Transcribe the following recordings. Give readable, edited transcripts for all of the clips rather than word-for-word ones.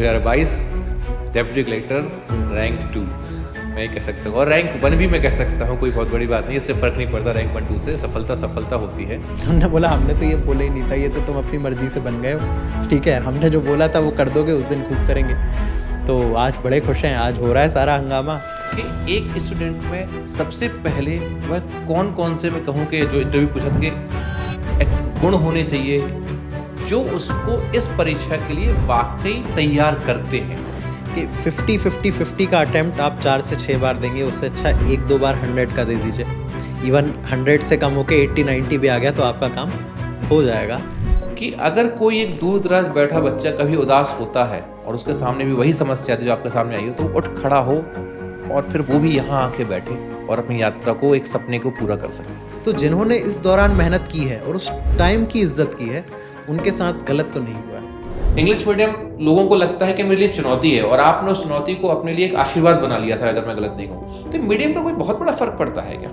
2022 deputy collector rank 2 मैं कह सकता हूँ, और रैंक 1 भी मैं कह सकता हूँ। कोई बहुत बड़ी बात नहीं, इससे फ़र्क नहीं पड़ता। रैंक 1 2 से सफलता होती है। हमने बोला हमने तो ये बोला ही नहीं था, ये तो तुम अपनी मर्जी से बन गए हो। ठीक है, हमने जो बोला था वो कर दोगे, उस दिन खूब करेंगे। तो आज बड़े खुश हैं, आज हो रहा है सारा हंगामा कि एक स्टूडेंट में सबसे पहले वह कौन से, मैं कहूँ कि जो इंटरव्यू पूछा था कि गुण होने चाहिए जो उसको इस परीक्षा के लिए वाकई तैयार करते हैं। कि 50-50-50 का अटेम्प्ट आप 4 से 6 बार देंगे, उससे अच्छा 1-2 बार 100 का दे दीजिए। इवन 100 से कम होके 80-90 भी आ गया तो आपका काम हो जाएगा। कि अगर कोई एक दूर दराज बैठा बच्चा कभी उदास होता है और उसके सामने भी वही समस्या थी जो आपके सामने आई हो, तो उठ खड़ा हो और फिर वो भी यहाँ आके बैठे और अपनी यात्रा को, एक सपने को पूरा कर सके। तो जिन्होंने इस दौरान मेहनत की है और उस टाइम की इज्जत की है, उनके साथ गलत तो नहीं हुआ है। इंग्लिश मीडियम लोगों को लगता है कि मेरे लिए चुनौती है, और आपने उस चुनौती को अपने लिए एक आशीर्वाद बना लिया था, अगर मैं गलत नहीं हूँ। तो मीडियम का कोई बहुत बड़ा फर्क पड़ता है क्या?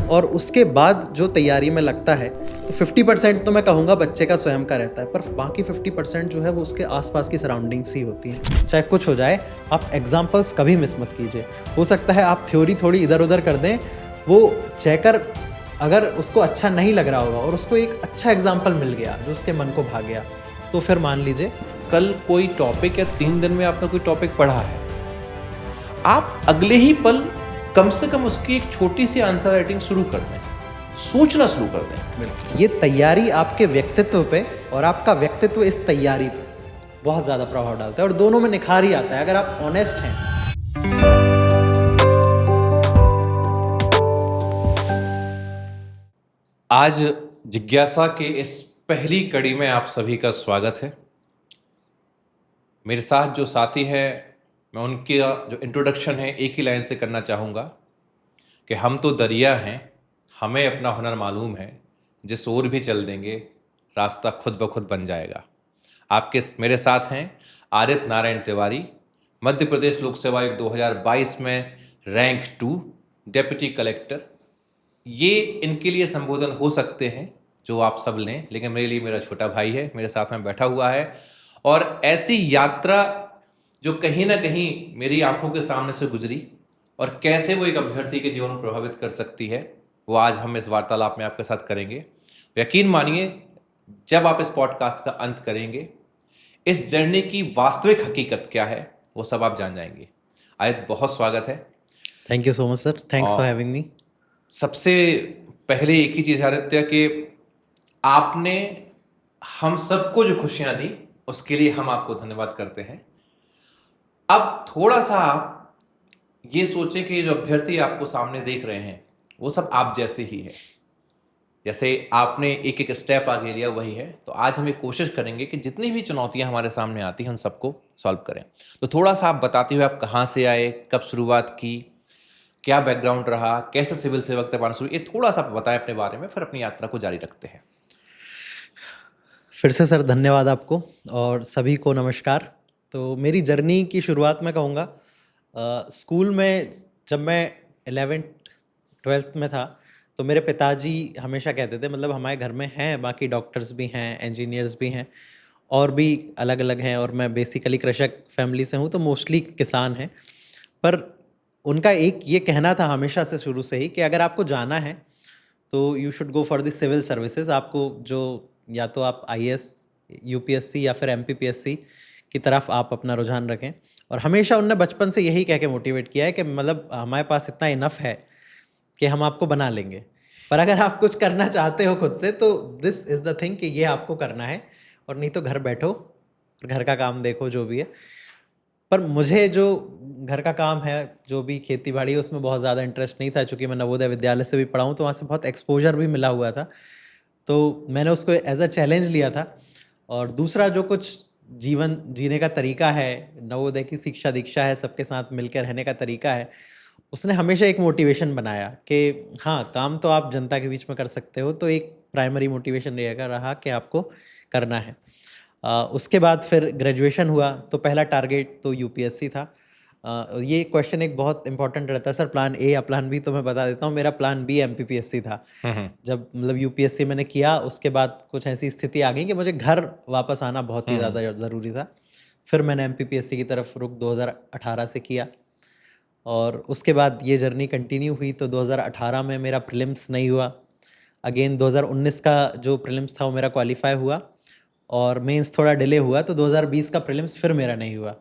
और उसके बाद जो तैयारी में लगता है, तो 50% तो मैं कहूँगा बच्चे का स्वयं का रहता है, पर बाकी 50% जो है वो उसके आसपास की सराउंडिंग्स ही होती हैं। चाहे कुछ हो जाए, आप एग्जाम्पल्स कभी मिस मत कीजिए। हो सकता है आप थ्योरी थोड़ी इधर उधर कर दें, वो चेकर अगर उसको अच्छा नहीं लग रहा होगा और उसको एक अच्छा एग्जाम्पल मिल गया जो उसके मन को भा गया, तो फिर मान लीजिए कल कोई टॉपिक या 3 दिन में आपने कोई टॉपिक पढ़ा है, आप अगले ही पल कम से कम उसकी एक छोटी सी आंसर राइटिंग शुरू कर दें, सोचना शुरू कर दें। ये तैयारी आपके व्यक्तित्व पे और आपका व्यक्तित्व इस तैयारी पे बहुत ज़्यादा प्रभाव डालता है, और दोनों में निखार ही आता है अगर आप ऑनेस्ट हैं। आज जिज्ञासा के इस पहली कड़ी में आप सभी का स्वागत है। मेरे साथ जो साथी हैं, मैं उनकी जो इंट्रोडक्शन है एक ही लाइन से करना चाहूँगा कि हम तो दरिया हैं, हमें अपना हुनर मालूम है, जिस ओर भी चल देंगे रास्ता खुद ब खुद बन जाएगा। आपके मेरे साथ हैं आदित्य नारायण तिवारी, मध्य प्रदेश लोक सेवा आयोग 2022 में रैंक 2 डेप्यूटी कलेक्टर। ये इनके लिए संबोधन हो सकते हैं जो आप सब लें, लेकिन मेरे लिए मेरा छोटा भाई है, मेरे साथ में बैठा हुआ है, और ऐसी यात्रा जो कहीं ना कहीं मेरी आंखों के सामने से गुजरी और कैसे वो एक अभ्यर्थी के जीवन को प्रभावित कर सकती है, वो आज हम इस वार्तालाप में आपके साथ करेंगे। यकीन मानिए, जब आप इस पॉडकास्ट का अंत करेंगे, इस जर्नी की वास्तविक हकीकत क्या है वो सब आप जान जाएंगे। आदित्य, बहुत स्वागत है। Thank you so much sir, thanks for having me. सबसे पहले एक ही चीज़ आदित्य, कि आपने हम सबको जो खुशियां दी उसके लिए हम आपको धन्यवाद करते हैं। अब थोड़ा सा आप ये सोचें कि जो अभ्यर्थी आपको सामने देख रहे हैं वो सब आप जैसे ही है, जैसे आपने एक एक स्टेप आगे लिया वही है। तो आज हम ये कोशिश करेंगे कि जितनी भी चुनौतियां हमारे सामने आती हैं उन सबको सॉल्व करें। तो थोड़ा सा आप बताते हुए, आप कहाँ से आए, कब शुरुआत की, क्या बैकग्राउंड रहा, कैसे सिविल सेवक तक आना शुरू, ये थोड़ा सा बताएं अपने बारे में, फिर अपनी यात्रा को जारी रखते हैं। फिर से सर धन्यवाद आपको, और सभी को नमस्कार। तो मेरी जर्नी की शुरुआत मैं कहूँगा स्कूल में, जब मैं 11th-12th में था, तो मेरे पिताजी हमेशा कहते थे, मतलब हमारे घर में हैं बाकी डॉक्टर्स भी हैं, इंजीनियर्स भी हैं, और भी अलग अलग हैं, और मैं बेसिकली कृषक फैमिली से हूँ, तो मोस्टली किसान हैं। पर उनका एक ये कहना था हमेशा से, शुरू से ही, कि अगर आपको जाना है तो you should go for the civil services. आपको जो, या तो आप IAS, UPSC या फिर MPPSC की तरफ आप अपना रुझान रखें। और हमेशा उनने बचपन से यही कह के मोटिवेट किया है कि मतलब हमारे पास इतना इनफ है कि हम आपको बना लेंगे, पर अगर आप कुछ करना चाहते हो खुद से, तो दिस इज़ द थिंग कि ये आपको करना है, और नहीं तो घर बैठो और घर का काम देखो जो भी है। पर मुझे जो घर का काम है, जो भी खेती बाड़ी है, उसमें बहुत ज़्यादा इंटरेस्ट नहीं था। चूँकि मैं नवोदय विद्यालय से भी पढ़ा हूँ, तो वहाँ से बहुत एक्सपोजर भी मिला हुआ था, तो मैंने उसको एज अ चैलेंज लिया था। और दूसरा, जो कुछ जीवन जीने का तरीका है, नवोदय की शिक्षा दीक्षा है, सबके साथ मिलकर रहने का तरीका है, उसने हमेशा एक मोटिवेशन बनाया कि हाँ, काम तो आप जनता के बीच में कर सकते हो। तो एक प्राइमरी मोटिवेशन रहा कि आपको करना है। उसके बाद फिर ग्रेजुएशन हुआ, तो पहला टारगेट तो UPSC था। ये क्वेश्चन एक बहुत इंपॉर्टेंट रहता है सर, प्लान ए या प्लान बी, तो मैं बता देता हूँ, मेरा प्लान बी MPPSC था। जब मतलब UPSC मैंने किया, उसके बाद कुछ ऐसी स्थिति आ गई कि मुझे घर वापस आना बहुत ही ज़्यादा ज़रूरी था। फिर मैंने एमपीपीएससी की तरफ रुख 2018 से किया और उसके बाद ये जर्नी कंटिन्यू हुई। तो 2018 में मेरा प्रीलिम्स नहीं हुआ। अगेन 2019 का जो प्रीलिम्स था वो मेरा क्वालिफाई हुआ और मेंस थोड़ा डिले हुआ, तो 2020 का प्रीलिम्स फिर मेरा नहीं हुआ।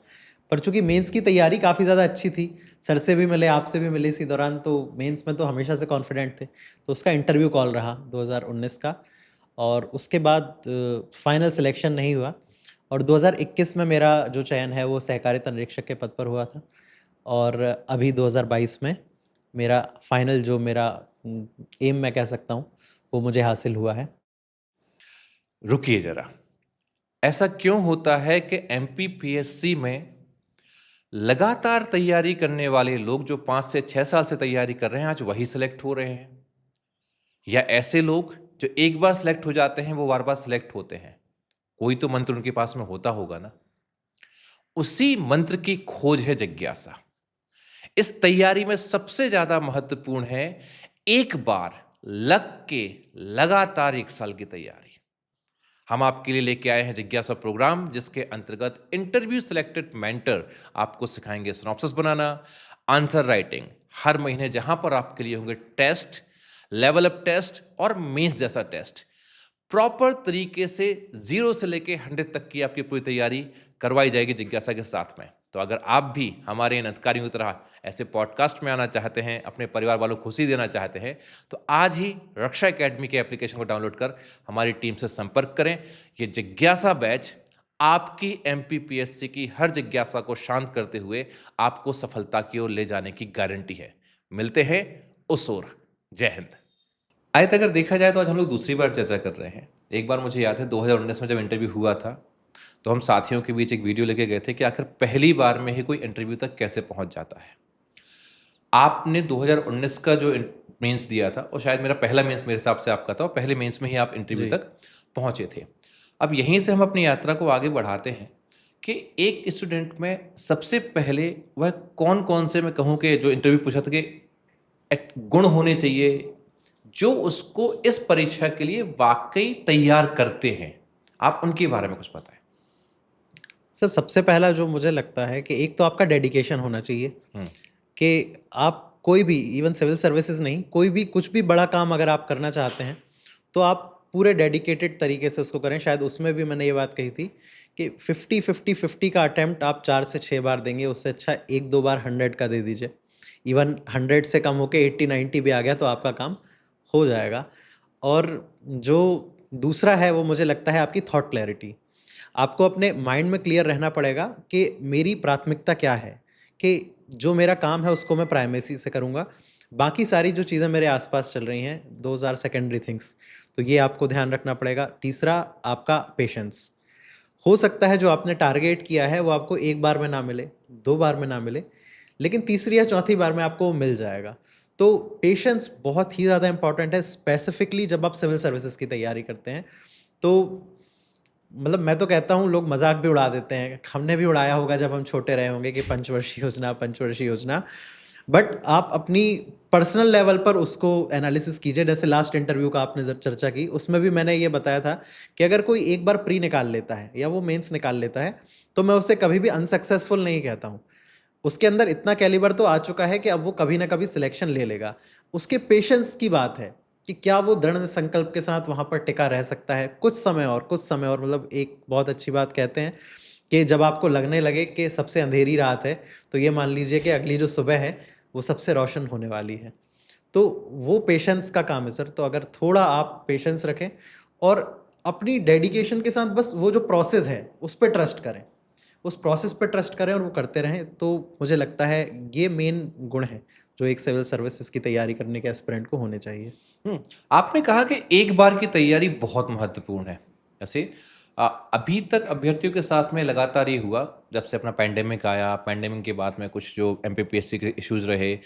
पर चूंकि मेंस की तैयारी काफ़ी ज़्यादा अच्छी थी, सर से भी मिले, आपसे भी मिले इसी दौरान, तो मेंस में तो हमेशा से कॉन्फिडेंट थे। तो उसका इंटरव्यू कॉल रहा 2019 का और उसके बाद फाइनल सिलेक्शन नहीं हुआ और 2021 में मेरा जो चयन है वो सहकारिता निरीक्षक के पद पर हुआ था और अभी 2022 में मेरा फाइनल जो मेरा एम मैं कह सकता हूँ वो मुझे हासिल हुआ है। रुकिए जरा, ऐसा क्यों होता है कि एमपीपीएससी में लगातार तैयारी करने वाले लोग जो 5 से 6 साल से तैयारी कर रहे हैं आज वही सिलेक्ट हो रहे हैं, या ऐसे लोग जो एक बार सिलेक्ट हो जाते हैं वो बार-बार सिलेक्ट होते हैं? कोई तो मंत्र उनके पास में होता होगा ना। उसी मंत्र की खोज है जिज्ञासा। इस तैयारी में सबसे ज्यादा महत्वपूर्ण है एक बार लग के लगातार 1 साल की तैयारी। हम आपके लिए लेके आए हैं जिज्ञासा प्रोग्राम, जिसके अंतर्गत इंटरव्यू सिलेक्टेड मेंटर आपको सिखाएंगे सिनॉप्सिस बनाना, आंसर राइटिंग। हर महीने जहां पर आपके लिए होंगे टेस्ट, लेवल अप टेस्ट और मेंस जैसा टेस्ट, प्रॉपर तरीके से 0 से लेके 100 तक की आपकी पूरी तैयारी करवाई जाएगी जिज्ञासा के साथ में। तो अगर आप भी हमारे इन अधिकारियों की तरह ऐसे पॉडकास्ट में आना चाहते हैं, अपने परिवार वालों को खुशी देना चाहते हैं, तो आज ही रक्षा एकेडमी के एप्लीकेशन को डाउनलोड कर हमारी टीम से संपर्क करें। ये जिज्ञासा बैच आपकी एमपीपीएससी की हर जिज्ञासा को शांत करते हुए आपको सफलता की ओर ले जाने की गारंटी है। मिलते हैं उस ओर। जय हिंद। आयत अगर देखा जाए तो आज हम लोग दूसरी बार चर्चा कर रहे हैं। एक बार मुझे याद है 2019 में जब इंटरव्यू हुआ था तो हम साथियों के बीच एक वीडियो लेके गए थे कि आखिर पहली बार में ही कोई इंटरव्यू तक कैसे पहुंच जाता है। आपने 2019 का जो मेंस दिया था और शायद मेरा पहला मेंस मेरे हिसाब से आपका था और पहले मेंस में ही आप इंटरव्यू जी। तक पहुंचे थे। अब यहीं से हम अपनी यात्रा को आगे बढ़ाते हैं कि एक स्टूडेंट में सबसे पहले वह कौन कौन से, मैं कहूँ कि जो इंटरव्यू पूछा था कि गुण होने चाहिए जो उसको इस परीक्षा के लिए वाकई तैयार करते हैं। आप उनके बारे में कुछ बताएं। सर सबसे पहला जो मुझे लगता है कि एक तो आपका डेडिकेशन होना चाहिए कि आप कोई भी, इवन सिविल सर्विसेज नहीं, कोई भी कुछ भी बड़ा काम अगर आप करना चाहते हैं तो आप पूरे डेडिकेटेड तरीके से उसको करें। शायद उसमें भी मैंने ये बात कही थी कि 50-50-50 का अटैम्प्ट आप 4 से 6 बार देंगे, उससे अच्छा 1-2 बार 100 का दे दीजिए। इवन 100 से कम होके 80-90 भी आ गया तो आपका काम हो जाएगा। और जो दूसरा है वो मुझे लगता है आपकी थॉट क्लैरिटी। आपको अपने माइंड में क्लियर रहना पड़ेगा कि मेरी प्राथमिकता क्या है, कि जो मेरा काम है उसको मैं प्राइमेसी से करूँगा, बाकी सारी जो चीज़ें मेरे आसपास चल रही हैं दोज आर सेकेंडरी थिंग्स। तो ये आपको ध्यान रखना पड़ेगा। तीसरा आपका पेशेंस। हो सकता है जो आपने टारगेट किया है वो आपको एक बार में ना मिले, 2 बार में ना मिले, लेकिन तीसरी या चौथी बार में आपको वो मिल जाएगा। तो पेशेंस बहुत ही ज़्यादा इंपॉर्टेंट है, स्पेसिफिकली जब आप सिविल सर्विसेज की तैयारी करते हैं। तो मतलब मैं तो कहता हूँ लोग मजाक भी उड़ा देते हैं, हमने भी उड़ाया होगा जब हम छोटे रहे होंगे कि पंचवर्षीय योजना, पंचवर्षीय योजना। बट आप अपनी पर्सनल लेवल पर उसको एनालिसिस कीजिए। जैसे लास्ट इंटरव्यू का आपने जब चर्चा की, उसमें भी मैंने ये बताया था कि अगर कोई एक बार प्री निकाल लेता है या वो मेंस निकाल लेता है तो मैं उसे कभी भी अनसक्सेसफुल नहीं कहता हूँ। उसके अंदर इतना कैलिबर तो आ चुका है कि अब वो कभी ना कभी सिलेक्शन ले लेगा। उसके पेशेंस की बात है कि क्या वो दृढ़ संकल्प के साथ वहाँ पर टिका रह सकता है कुछ समय और, कुछ समय और। मतलब एक बहुत अच्छी बात कहते हैं कि जब आपको लगने लगे कि सबसे अंधेरी रात है तो ये मान लीजिए कि अगली जो सुबह है वो सबसे रोशन होने वाली है। तो वो पेशेंस का काम है सर। तो अगर थोड़ा आप पेशेंस रखें और अपनी डेडिकेशन के साथ बस वो जो प्रोसेस है उस पर ट्रस्ट करें, उस प्रोसेस पर ट्रस्ट करें और वो करते रहें, तो मुझे लगता है ये मेन गुण है जो एक सिविल सर्विसेज की तैयारी करने के एस्पिरेंट को होने चाहिए। आपने कहा कि एक बार की तैयारी बहुत महत्वपूर्ण है। ऐसे अभी तक अभ्यर्थियों के साथ में लगातार ये हुआ, जब से अपना पैंडेमिक आया, पैंडेमिक के बाद में कुछ जो एमपीपीएससी के इश्यूज रहे,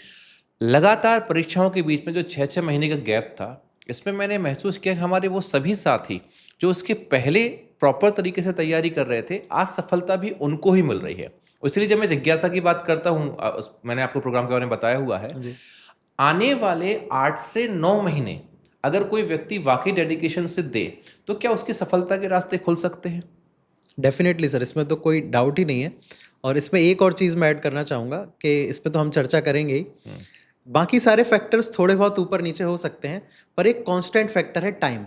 लगातार परीक्षाओं के बीच में जो 6-6 महीने का गैप था, इसमें मैंने महसूस किया कि हमारे वो सभी साथी जो उसके पहले प्रॉपर तरीके से तैयारी कर रहे थे, आज सफलता भी उनको ही मिल रही है। इसलिए जब मैं जिज्ञासा की बात करता हूँ, मैंने आपको प्रोग्राम के बारे में बताया हुआ है, जी। आने वाले 8 से 9 महीने अगर कोई व्यक्ति वाकई डेडिकेशन से दे तो क्या उसकी सफलता के रास्ते खुल सकते हैं? डेफ़िनेटली सर, इसमें तो कोई डाउट ही नहीं है। और इसमें एक और चीज़ मैं ऐड करना चाहूँगा कि इस पे तो हम चर्चा करेंगे ही। हुँ, बाकी सारे फैक्टर्स थोड़े बहुत ऊपर-नीचे हो सकते हैं, पर एक कांस्टेंट फैक्टर है टाइम।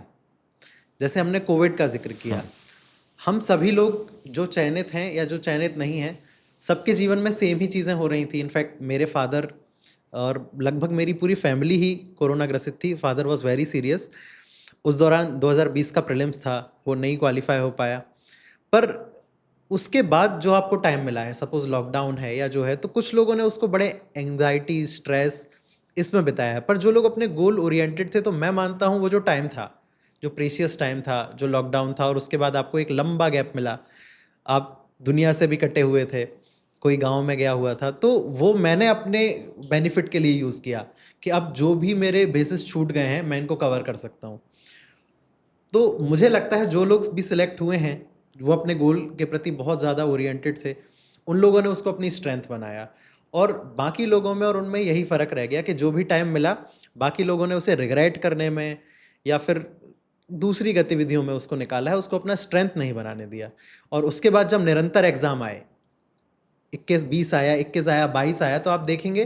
जैसे हमने कोविड का ज़िक्र हुँ, किया, हम सभी लोग जो चयनित हैं या जो चयनित नहीं हैं, सबके जीवन में सेम ही चीज़ें हो रही थी। इनफैक्ट मेरे फादर और लगभग मेरी पूरी फैमिली ही कोरोना ग्रसित थी। Father was very serious. उस दौरान 2020 का प्रीलिम्स था, वो नहीं क्वालिफ़ाई हो पाया। पर उसके बाद जो आपको टाइम मिला है, सपोज़ लॉकडाउन है या जो है, तो कुछ लोगों ने उसको बड़े एंग्ज़ायटी, स्ट्रेस इसमें बिताया है। पर जो लोग अपने गोल ओरिएंटेड थे, तो मैं मानता हूँ वो जो टाइम था, जो प्रीशियस टाइम था, जो लॉकडाउन था और उसके बाद आपको एक लंबा गैप मिला। आप दुनिया से भी कटे हुए थे, कोई गाँव में गया हुआ था, तो वो मैंने अपने बेनिफिट के लिए यूज़ किया कि अब जो भी मेरे बेसिस छूट गए हैं, मैं इनको कवर कर सकता हूँ। तो मुझे लगता है जो लोग भी सिलेक्ट हुए हैं, वो अपने गोल के प्रति बहुत ज़्यादा ओरिएंटेड थे, उन लोगों ने उसको अपनी स्ट्रेंथ बनाया। और बाकी लोगों में और उनमें यही फ़र्क रह गया कि जो भी टाइम मिला, बाकी लोगों ने उसे रिग्रेट करने में या फिर दूसरी गतिविधियों में उसको निकाला है, उसको अपना स्ट्रेंथ नहीं बनाने दिया। और उसके बाद जब निरंतर एग्ज़ाम आए, 21-20 आया, 21 आया, 22 आया, तो आप देखेंगे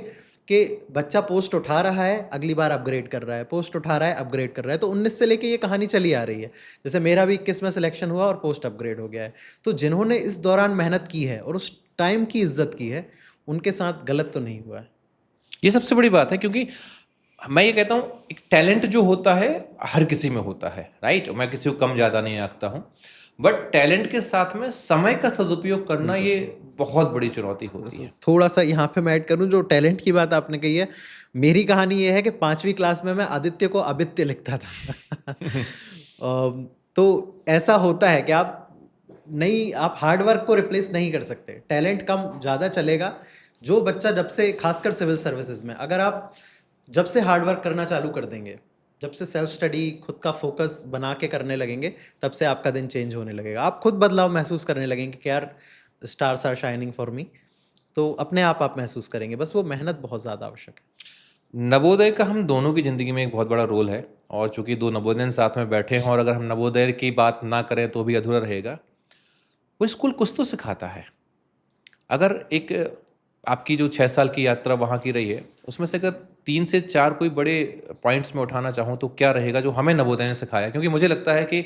कि बच्चा पोस्ट उठा रहा है, अगली बार अपग्रेड कर रहा है, पोस्ट उठा रहा है, अपग्रेड कर रहा है। तो 19 से लेके ये कहानी चली आ रही है। जैसे मेरा भी 21 में सिलेक्शन हुआ और पोस्ट अपग्रेड हो गया है। तो जिन्होंने इस दौरान मेहनत की है और उस टाइम की इज़्ज़त की है, उनके साथ गलत तो नहीं हुआ है। ये सबसे बड़ी बात है क्योंकि मैं ये कहता हूँ एक टैलेंट जो होता है हर किसी में होता है, राइट? मैं किसी को कम ज़्यादा नहीं आंकता हूँ, बट टैलेंट के साथ में समय का सदुपयोग करना बिल्कुल ये सही। बहुत बड़ी चुनौती होती बस है। थोड़ा-सा यहाँ पे मैं ऐड करूँ, जो टैलेंट की बात आपने कही है, मेरी कहानी ये है कि 5वीं क्लास में मैं आदित्य को अबित्य लिखता था। तो ऐसा होता है कि आप हार्ड वर्क को रिप्लेस नहीं कर सकते। टैलेंट कम ज़्यादा चलेगा। जो बच्चा जब से, खासकर सिविल सर्विसेज़ में, अगर आप जब से हार्ड वर्क करना चालू कर देंगे, जब से सेल्फ स्टडी, खुद का फ़ोकस बना के करने लगेंगे, तब से आपका दिन चेंज होने लगेगा। आप खुद बदलाव महसूस करने लगेंगे कि यार, stars are shining for me. तो अपने आप महसूस करेंगे, बस वो मेहनत बहुत ज़्यादा आवश्यक है। नवोदय का हम दोनों की ज़िंदगी में एक बहुत बड़ा रोल है और चूंकि दो नवोदय साथ में बैठे हैं और अगर हम नवोदय की बात ना करें तो भी अधूरा रहेगा। वो स्कूल कुछ तो सिखाता है। अगर एक आपकी जो 6 साल की यात्रा वहाँ की रही है, उसमें से अगर 3 से 4 कोई बड़े पॉइंट्स में उठाना चाहूँ तो क्या रहेगा जो हमें नवोदय ने सिखाया? क्योंकि मुझे लगता है कि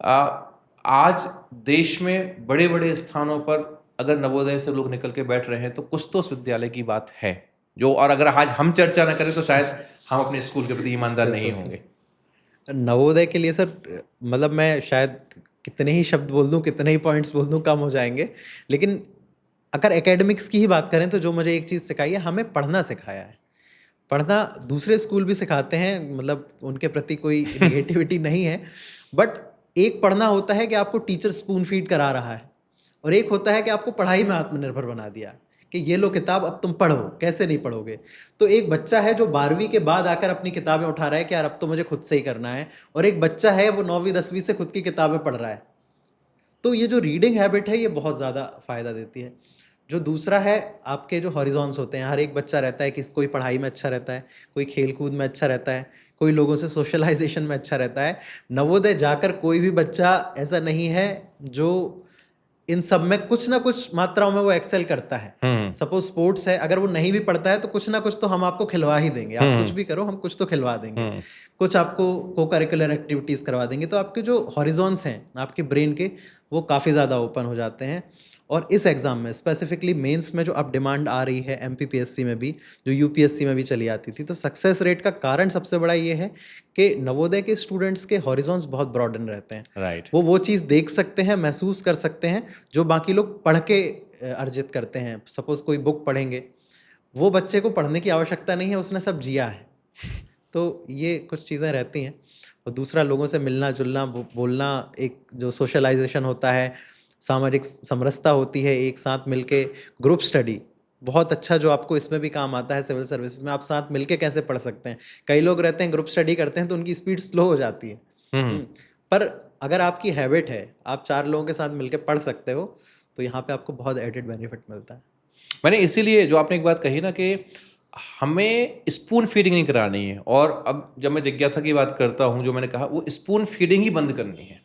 अ, आज देश में बड़े-बड़े स्थानों पर अगर नवोदय से लोग निकल के बैठ रहे हैं तो कुछ तो उस विद्यालय की बात है। जो और अगर आज हम चर्चा ना करें तो शायद हम अपने स्कूल के प्रति ईमानदार नहीं बिल्कुल होंगे। सही। नवोदय के लिए सर, मतलब मैं शायद कितने ही शब्द बोल दूँ, कितने ही पॉइंट्स बोल दूँ, कम हो जाएँगे। लेकिन अगर एकेडमिक्स की ही बात करें, तो जो मुझे एक चीज़ सिखाई है, हमें पढ़ना सिखाया है। पढ़ना दूसरे स्कूल भी सिखाते हैं, मतलब उनके प्रति कोई नेगेटिविटी नहीं है। बट एक पढ़ना होता है कि आपको टीचर स्पून फीड करा रहा है, और एक होता है कि आपको पढ़ाई में आत्मनिर्भर बना दिया कि ये लो किताब, अब तुम पढ़ो, कैसे नहीं पढ़ोगे। तो एक बच्चा है जो 12वीं के बाद आकर अपनी किताबें उठा रहा है कि यार अब तो मुझे खुद से ही करना है, और एक बच्चा है वो 9वीं 10वीं से खुद की किताबें पढ़ रहा है। तो ये जो रीडिंग हैबिट है, ये बहुत ज़्यादा फ़ायदा देती है। जो दूसरा है, आपके जो हॉरिज़ॉन्स होते हैं, हर एक बच्चा रहता है कि कोई पढ़ाई में अच्छा रहता है, कोई खेल-कूद में अच्छा रहता है, कोई लोगों से सोशलाइज़ेशन में अच्छा रहता है। नवोदय जाकर कोई भी बच्चा ऐसा नहीं है जो इन सब में कुछ ना कुछ मात्राओं में वो एक्सेल करता है। हुँ, सपोज़ स्पोर्ट्स है, अगर वो नहीं भी पढ़ता है तो कुछ ना कुछ तो हम आपको खिलवा ही देंगे। आप कुछ हुँ, भी करो, हम कुछ तो खिलवा देंगे। हुँ। कुछ आपको को-करिकुलर एक्टिविटीज़ करवा देंगे, तो आपके जो हॉरिज़ॉन्स हैं, आपके ब्रेन के, वो काफ़ी ज़्यादा ओपन हो जाते हैं। और इस एग्ज़ाम में स्पेसिफ़िकली मेंस में जो अब डिमांड आ रही है एमपीपीएससी में भी, जो यूपीएससी में भी चली आती थी, तो सक्सेस रेट का कारण सबसे बड़ा ये है कि नवोदय के स्टूडेंट्स के हॉरिज़ॉन्स बहुत ब्रॉडन रहते हैं। राइट। वो चीज़ देख सकते हैं, महसूस कर सकते हैं, जो बाकी लोग पढ़ के अर्जित करते हैं। सपोज़ कोई बुक पढ़ेंगे, वो बच्चे को पढ़ने की आवश्यकता नहीं है, उसने सब जिया है। तो ये कुछ चीज़ें रहती हैं। और दूसरा, लोगों से मिलना-जुलना, बोलना, एक जो सोशलाइज़ेशन होता है, सामाजिक समरसता होती है, एक साथ मिलके ग्रुप स्टडी, बहुत अच्छा जो आपको इसमें भी काम आता है सिविल सर्विसेज़ में, आप साथ मिलके कैसे पढ़ सकते हैं। कई लोग रहते हैं ग्रुप स्टडी करते हैं तो उनकी स्पीड स्लो हो जाती है। हुँ, हुँ। हुँ, पर अगर आपकी हैबिट है, आप 4 लोगों के साथ मिलके पढ़ सकते हो, तो यहाँ पे आपको बहुत एडेड बेनिफिट मिलता है। मैंने इसीलिए जो आपने एक बात कही ना कि हमें स्पून फीडिंग नहीं करानी है और अब जब मैं जिज्ञासा की बात करता हूँ जो मैंने कहा वो स्पून फीडिंग ही बंद करनी है।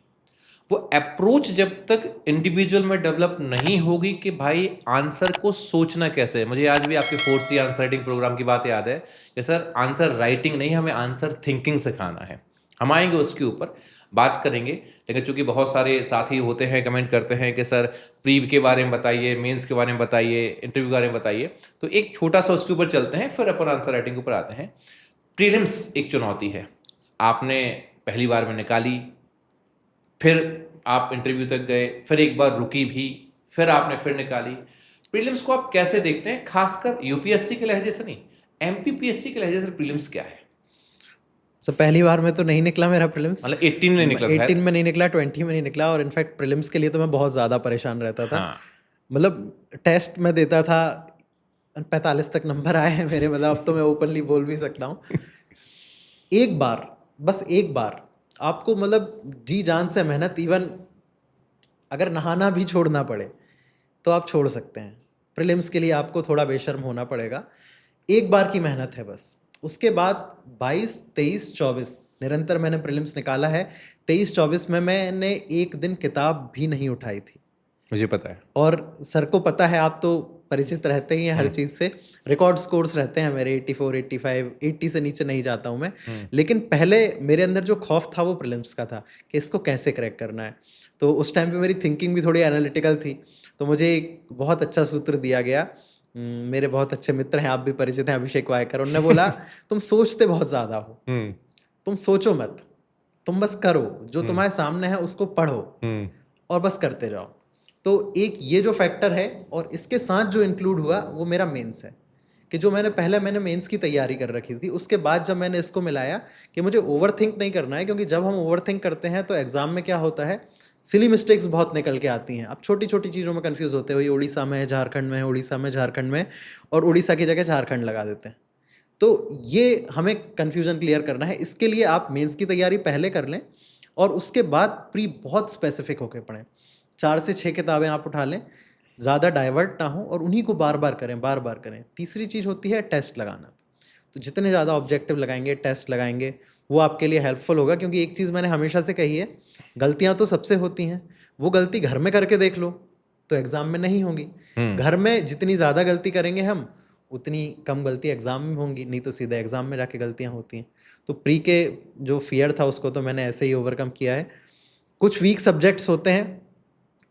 वो अप्रोच जब तक इंडिविजुअल में डेवलप नहीं होगी कि भाई आंसर को सोचना कैसे है। मुझे आज भी आपके 4C आंसर राइटिंग प्रोग्राम की बात याद है कि सर आंसर राइटिंग नहीं, हमें आंसर थिंकिंग सिखाना है। हम आएंगे उसके ऊपर, बात करेंगे। लेकिन चूंकि बहुत सारे साथी होते हैं, कमेंट करते हैं कि सर प्री के बारे में बताइए, मेंस के बारे में बताइए, इंटरव्यू के बारे में बताइए, तो एक छोटा सा उसके ऊपर चलते हैं, फिर अपन आंसर राइटिंग के ऊपर आते हैं। प्रीलिम्स एक चुनौती है, आपने पहली बार में निकाली, फिर आप इंटरव्यू तक गए, फिर एक बार रुकी भी, फिर आपने फिर निकाली। प्रीलिम्स को आप कैसे देखते हैं, खासकर यूपीएससी के लहजे से नहीं, एमपीपीएससी के लहजे से प्रीलिम्स क्या है? सो पहली बार में तो नहीं निकला मेरा प्रीलिम्स, मतलब 18 में निकला था 18 में नहीं निकला, 20 में नहीं निकला, और इनफैक्ट प्रीलिम्स के लिए तो मैं बहुत ज़्यादा परेशान रहता था। हाँ। मतलब टेस्ट मैं देता था, 45 तक नंबर आए हैं मेरे, मतलब अब तो मैं ओपनली बोल भी सकता हूँ। एक बार, बस एक बार आपको मतलब जी जान से मेहनत, इवन अगर नहाना भी छोड़ना पड़े तो आप छोड़ सकते हैं। प्रीलिम्स के लिए आपको थोड़ा बेशर्म होना पड़ेगा। एक बार की मेहनत है बस। उसके बाद 22, 23, 24 निरंतर मैंने प्रीलिम्स निकाला है। 23, 24 में मैंने एक दिन किताब भी नहीं उठाई थी। मुझे पता है। और सर को पता है, आप तो परिचित रहते ही हैं हर चीज़ से। रिकॉर्ड स्कोर्स रहते हैं मेरे 84, 85, 80 से नीचे नहीं जाता हूँ मैं। लेकिन पहले मेरे अंदर जो खौफ था वो प्रीलिम्स का था कि इसको कैसे क्रैक करना है। तो उस टाइम पे मेरी थिंकिंग भी थोड़ी एनालिटिकल थी। तो मुझे एक बहुत अच्छा सूत्र दिया गया। मेरे बहुत अच्छे मित्र हैं, आप भी परिचित हैं, अभिषेक वायकर। उन्होंने बोला तुम सोचते बहुत ज़्यादा हो, तुम सोचो मत, तुम बस करो, जो तुम्हारे सामने है उसको पढ़ो और बस करते जाओ। तो एक ये जो फैक्टर है, और इसके साथ जो इंक्लूड हुआ वो मेरा मेंस है, कि जो मैंने मेंस की तैयारी कर रखी थी, उसके बाद जब मैंने इसको मिलाया कि मुझे ओवरथिंक नहीं करना है, क्योंकि जब हम ओवरथिंक करते हैं तो एग्जाम में क्या होता है, सिली मिस्टेक्स बहुत निकल के आती हैं। आप छोटी छोटी चीज़ों में कंफ्यूज होते हो, ये उड़ीसा में है, झारखंड में है, उड़ीसा में झारखंड में, और उड़ीसा की जगह झारखंड लगा देते हैं। तो ये हमें कन्फ्यूजन क्लियर करना है। इसके लिए आप मेंस की तैयारी पहले कर लें और उसके बाद प्री बहुत स्पेसिफिक होकर पढ़ें। 4 से 6 किताबें आप उठा लें, ज़्यादा डाइवर्ट ना हो, और उन्हीं को बार बार करें, बार बार करें। तीसरी चीज़ होती है टेस्ट लगाना। तो जितने ज़्यादा ऑब्जेक्टिव लगाएंगे, टेस्ट लगाएंगे, वो आपके लिए हेल्पफुल होगा। क्योंकि एक चीज़ मैंने हमेशा से कही है, गलतियाँ तो सबसे होती हैं, वो गलती घर में करके देख लो तो एग्ज़ाम में नहीं होंगी। घर में जितनी ज़्यादा गलती करेंगे हम, उतनी कम गलती एग्ज़ाम में होंगी, नहीं तो सीधे एग्ज़ाम में जाके गलतियाँ होती हैं। तो प्री के जो फ़ियर था उसको तो मैंने ऐसे ही ओवरकम किया है। कुछ वीक सब्जेक्ट्स होते हैं,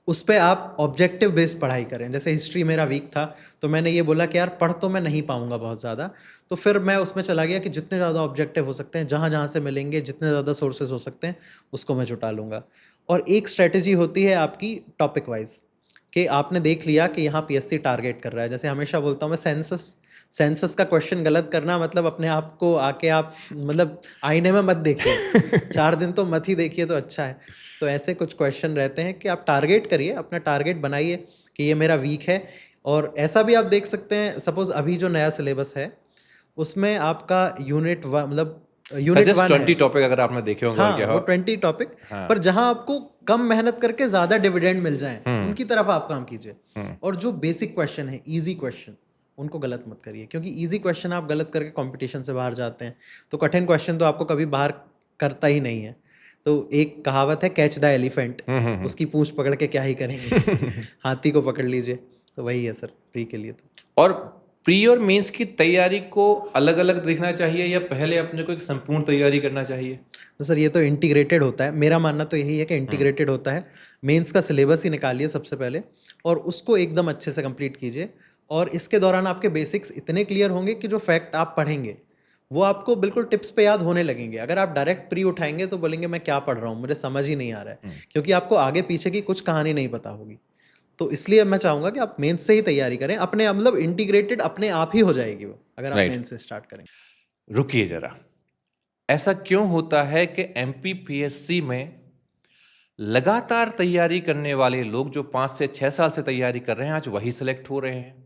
उस पे आप ऑब्जेक्टिव बेस्ड पढ़ाई करें। जैसे हिस्ट्री मेरा वीक था, तो मैंने ये बोला कि यार पढ़ तो मैं नहीं पाऊंगा बहुत ज़्यादा, तो फिर मैं उसमें चला गया कि जितने ज़्यादा ऑब्जेक्टिव हो सकते हैं, जहाँ जहाँ से मिलेंगे, जितने ज़्यादा सोर्सेज हो सकते हैं, उसको मैं जुटा लूँगा। और एक स्ट्रेटजी होती है आपकी टॉपिक वाइज, कि आपने देख लिया कि यहाँ पीएससी टारगेट कर रहा है। जैसे हमेशा बोलता हूँ मैं, सेंसस का क्वेश्चन गलत करना मतलब अपने आप को आके आप मतलब आईने में मत देखिए। 4 दिन तो मत ही देखिए तो अच्छा है। तो ऐसे कुछ क्वेश्चन रहते हैं कि आप टारगेट करिए, अपना टारगेट बनाइए कि ये मेरा वीक है। और ऐसा भी आप देख सकते हैं, सपोज अभी जो नया सिलेबस है उसमें आपका यूनिट यूनिट 1 20 है। टॉपिक अगर आपने देखे होंगे, और हाँ, क्या वो हो 20 टॉपिक, हाँ। पर जहां आपको कम मेहनत करके ज़्यादा डिविडेंड मिल जाए, उनकी तरफ आप काम कीजिए। और जो बेसिक क्वेश्चन है, इजी क्वेश्चन, उनको गलत मत करिए। क्योंकि इजी क्वेश्चन आप गलत करके कंपटीशन से बाहर जाते हैं, तो कठिन क्वेश्चन तो आपको कभी बाहर करता ही नहीं है। तो एक कहावत है, कैच द एलिफेंट, उसकी पूंछ पकड़ के क्या ही करेंगे। हाथी को पकड़ लीजिए। तो वही है सर प्री के लिए। तो और प्री और मेंस की तैयारी को अलग अलग देखना चाहिए, या पहले अपने को एक संपूर्ण तैयारी करना चाहिए? तो सर ये तो इंटीग्रेटेड होता है, मेरा मानना तो यही है कि इंटीग्रेटेड होता है। मेंस का सिलेबस ही निकालिए सबसे पहले, और उसको एकदम अच्छे से कंप्लीट कीजिए। और इसके दौरान आपके बेसिक्स इतने क्लियर होंगे कि जो फैक्ट आप पढ़ेंगे वो आपको बिल्कुल टिप्स पे याद होने लगेंगे। अगर आप डायरेक्ट प्री उठाएंगे तो बोलेंगे मैं क्या पढ़ रहा हूँ, मुझे समझ ही नहीं आ रहा है, क्योंकि आपको आगे पीछे की कुछ कहानी नहीं पता होगी। तो इसलिए मैं चाहूँगा कि आप मेंस से ही तैयारी करें, अपने मतलब इंटीग्रेटेड अपने आप ही हो जाएगी वो, अगर आप राइट। मेंस से स्टार्ट करें। रुकिए जरा, ऐसा क्यों होता है कि एमपीपीएससी में लगातार तैयारी करने वाले लोग जो 5 से 6 साल से तैयारी कर रहे हैं, आज वही सिलेक्ट हो रहे हैं?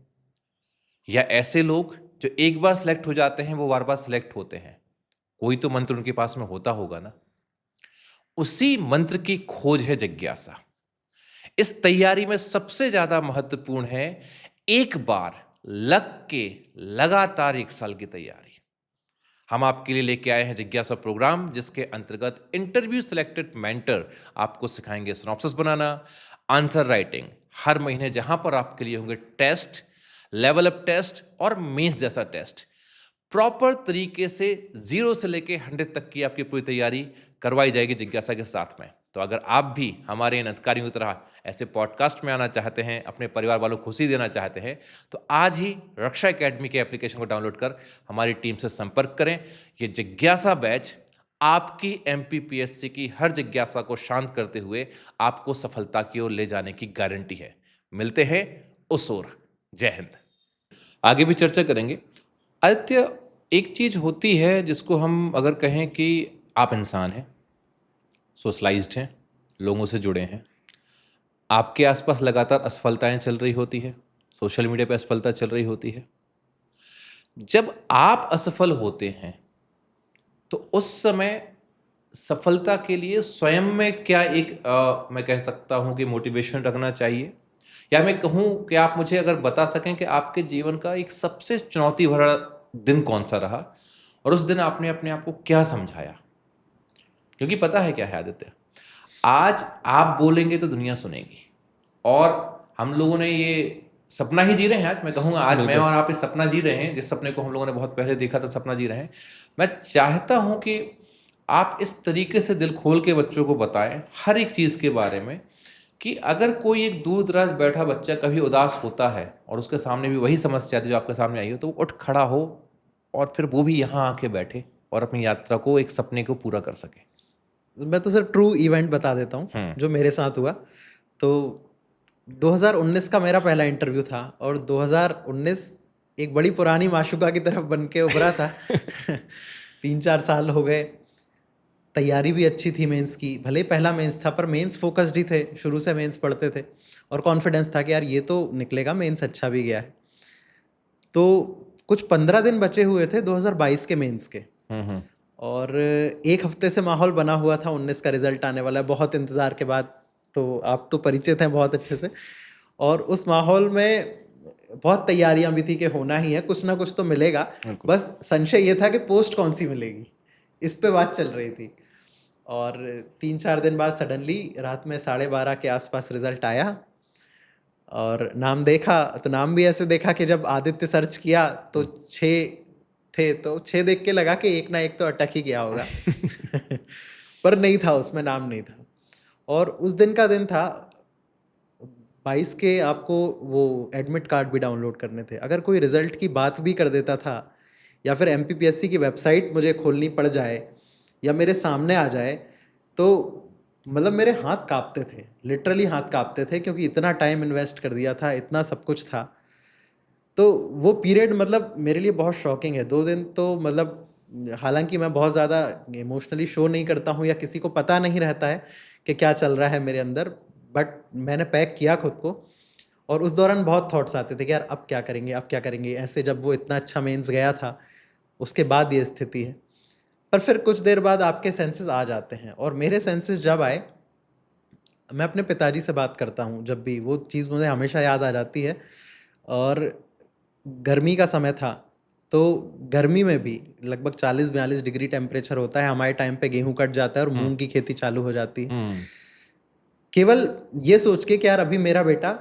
या ऐसे लोग जो एक बार सिलेक्ट हो जाते हैं वो बार बार सिलेक्ट होते हैं? कोई तो मंत्र उनके पास में होता होगा ना। उसी मंत्र की खोज है जिज्ञासा। इस तैयारी में सबसे ज्यादा महत्वपूर्ण है एक बार लग के लगातार 1 साल की तैयारी। हम आपके लिए लेके आए हैं जिज्ञासा प्रोग्राम, जिसके अंतर्गत इंटरव्यू सिलेक्टेड मेंटर आपको सिखाएंगे सिनॉप्सिस बनाना, आंसर राइटिंग। हर महीने जहां पर आपके लिए होंगे टेस्ट, लेवल अप टेस्ट और मेंस जैसा टेस्ट, प्रॉपर तरीके से 0 से लेके 100 तक की आपकी पूरी तैयारी करवाई जाएगी जिज्ञासा के साथ में। तो अगर आप भी हमारे इन अधिकारियों की तरह ऐसे पॉडकास्ट में आना चाहते हैं, अपने परिवार वालों को खुशी देना चाहते हैं, तो आज ही रक्षा एकेडमी के एप्लीकेशन को डाउनलोड कर हमारी टीम से संपर्क करें। ये जिज्ञासा बैच आपकी एमपीपीएससी की हर जिज्ञासा को शांत करते हुए आपको सफलता की ओर ले जाने की गारंटी है। मिलते हैं उस ओर। जय हिंद। आगे भी चर्चा करेंगे। आदित्य, एक चीज होती है जिसको हम अगर कहें कि आप इंसान हैं, सोशलाइज्ड हैं, लोगों से जुड़े हैं, आपके आसपास लगातार असफलताएं चल रही होती है, सोशल मीडिया पे असफलता चल रही होती है। जब आप असफल होते हैं तो उस समय सफलता के लिए स्वयं में क्या एक मैं कह सकता हूं कि मोटिवेशन रखना चाहिए, या मैं कहूं कि आप मुझे अगर बता सकें कि आपके जीवन का एक सबसे चुनौती भरा दिन कौन सा रहा और उस दिन आपने अपने आप को क्या समझाया? क्योंकि पता है क्या है आदित्य, आज आप बोलेंगे तो दुनिया सुनेगी, और हम लोगों ने ये सपना ही जी रहे हैं। आज मैं कहूँगा, आज मैं और आप इस सपना जी रहे हैं, जिस सपने को हम लोगों ने बहुत पहले देखा था, सपना जी रहे हैं। मैं चाहता हूं कि आप इस तरीके से दिल खोल के बच्चों को बताएं हर एक चीज़ के बारे में, कि अगर कोई एक दूर दराज बैठा बच्चा कभी उदास होता है और उसके सामने भी वही समस्या थी जो आपके सामने आई हो, तो वो उठ खड़ा हो और फिर वो भी यहाँ आके बैठे और अपनी यात्रा को, एक सपने को पूरा कर सके। मैं तो सर ट्रू इवेंट बता देता हूँ जो मेरे साथ हुआ। तो 2019 का मेरा पहला इंटरव्यू था, और 2019 एक बड़ी पुरानी माशुका की तरफ बन के उभरा था। 3-4 साल हो गए, तैयारी भी अच्छी थी मेंस की, भले ही पहला मेंस था पर मेंस फोकस्ड ही थे, शुरू से मेंस पढ़ते थे और कॉन्फिडेंस था कि यार ये तो निकलेगा, मेंस अच्छा भी गया है। तो कुछ 15 दिन बचे हुए थे 2022 के मेंस के, और एक हफ्ते से माहौल बना हुआ था, 19 का रिजल्ट आने वाला है, बहुत इंतज़ार के बाद। तो आप तो परिचित हैं बहुत अच्छे से, और उस माहौल में बहुत तैयारियां भी थी कि होना ही है, कुछ ना कुछ तो मिलेगा। बस संशय ये था कि पोस्ट कौन सी मिलेगी, इस पे बात चल रही थी। और 3-4 दिन बाद सडनली रात में 12:30 के आसपास रिजल्ट आया, और नाम देखा तो नाम भी ऐसे देखा कि जब आदित्य सर्च किया तो 6 थे, तो 6 देख के लगा कि एक ना एक तो अटक ही गया होगा। पर नहीं था, उसमें नाम नहीं था। और उस दिन का दिन था 22 के, आपको वो एडमिट कार्ड भी डाउनलोड करने थे। अगर कोई रिजल्ट की बात भी कर देता था, या फिर एमपीपीएससी की वेबसाइट मुझे खोलनी पड़ जाए या मेरे सामने आ जाए, तो मतलब मेरे हाथ कांपते थे, लिटरली हाथ कांपते थे, क्योंकि इतना टाइम इन्वेस्ट कर दिया था, इतना सब कुछ था। तो वो पीरियड मतलब मेरे लिए बहुत शॉकिंग है। 2 दिन तो मतलब, हालांकि मैं बहुत ज़्यादा इमोशनली शो नहीं करता हूँ, या किसी को पता नहीं रहता है कि क्या चल रहा है मेरे अंदर, बट मैंने पैक किया खुद को। और उस दौरान बहुत थॉट्स आते थे कि यार अब क्या करेंगे, अब क्या करेंगे, ऐसे जब वो इतना अच्छा मेंस गया था, उसके बाद ये स्थिति है। पर फिर कुछ देर बाद आपके सेंसेस आ जाते हैं, और मेरे सेंसेस जब आए, मैं अपने पिताजी से बात करता हूँ जब भी, वो चीज़ मुझे हमेशा याद आ जाती है। और गर्मी का समय था, तो गर्मी में भी लगभग 40-42 डिग्री टेम्परेचर होता है। हमारे टाइम पे गेहूं कट जाता है और मूंग की खेती चालू हो जाती है। केवल ये सोच के कि यार अभी मेरा बेटा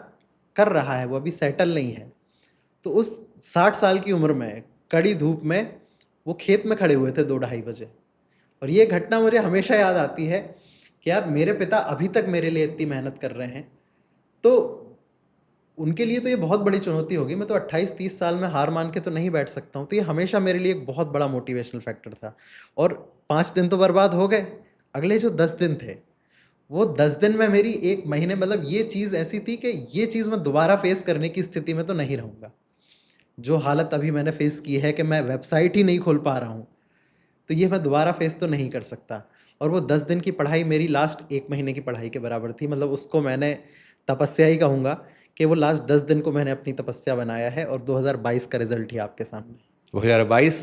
कर रहा है, वो अभी सेटल नहीं है। तो उस 60 साल की उम्र में कड़ी धूप में वो खेत में खड़े हुए थे 2-2:30 बजे, और ये घटना मुझे हमेशा याद आती है कि यार मेरे पिता अभी तक मेरे लिए इतनी मेहनत कर रहे हैं, तो उनके लिए तो ये बहुत बड़ी चुनौती होगी। मैं तो 28-30 साल में हार मान के तो नहीं बैठ सकता हूँ। तो ये हमेशा मेरे लिए एक बहुत बड़ा मोटिवेशनल फैक्टर था। और 5 दिन तो बर्बाद हो गए, अगले जो 10 दिन थे, वो 10 दिन में मेरी 1 महीने, मतलब ये चीज़ ऐसी थी कि ये चीज़ मैं दोबारा फेस करने की स्थिति में तो नहीं रहूँगा। जो हालत अभी मैंने फेस की है कि मैं वेबसाइट ही नहीं खोल पा रहा हूँ, तो ये मैं दोबारा फेस तो नहीं कर सकता। और वो 10 दिन की पढ़ाई मेरी लास्ट 1 महीने की पढ़ाई के बराबर थी। मतलब उसको मैंने तपस्या ही कहूँगा, कि वो लास्ट 10 दिन को मैंने अपनी तपस्या बनाया है, और 2022 का रिजल्ट ही आपके सामने। 2022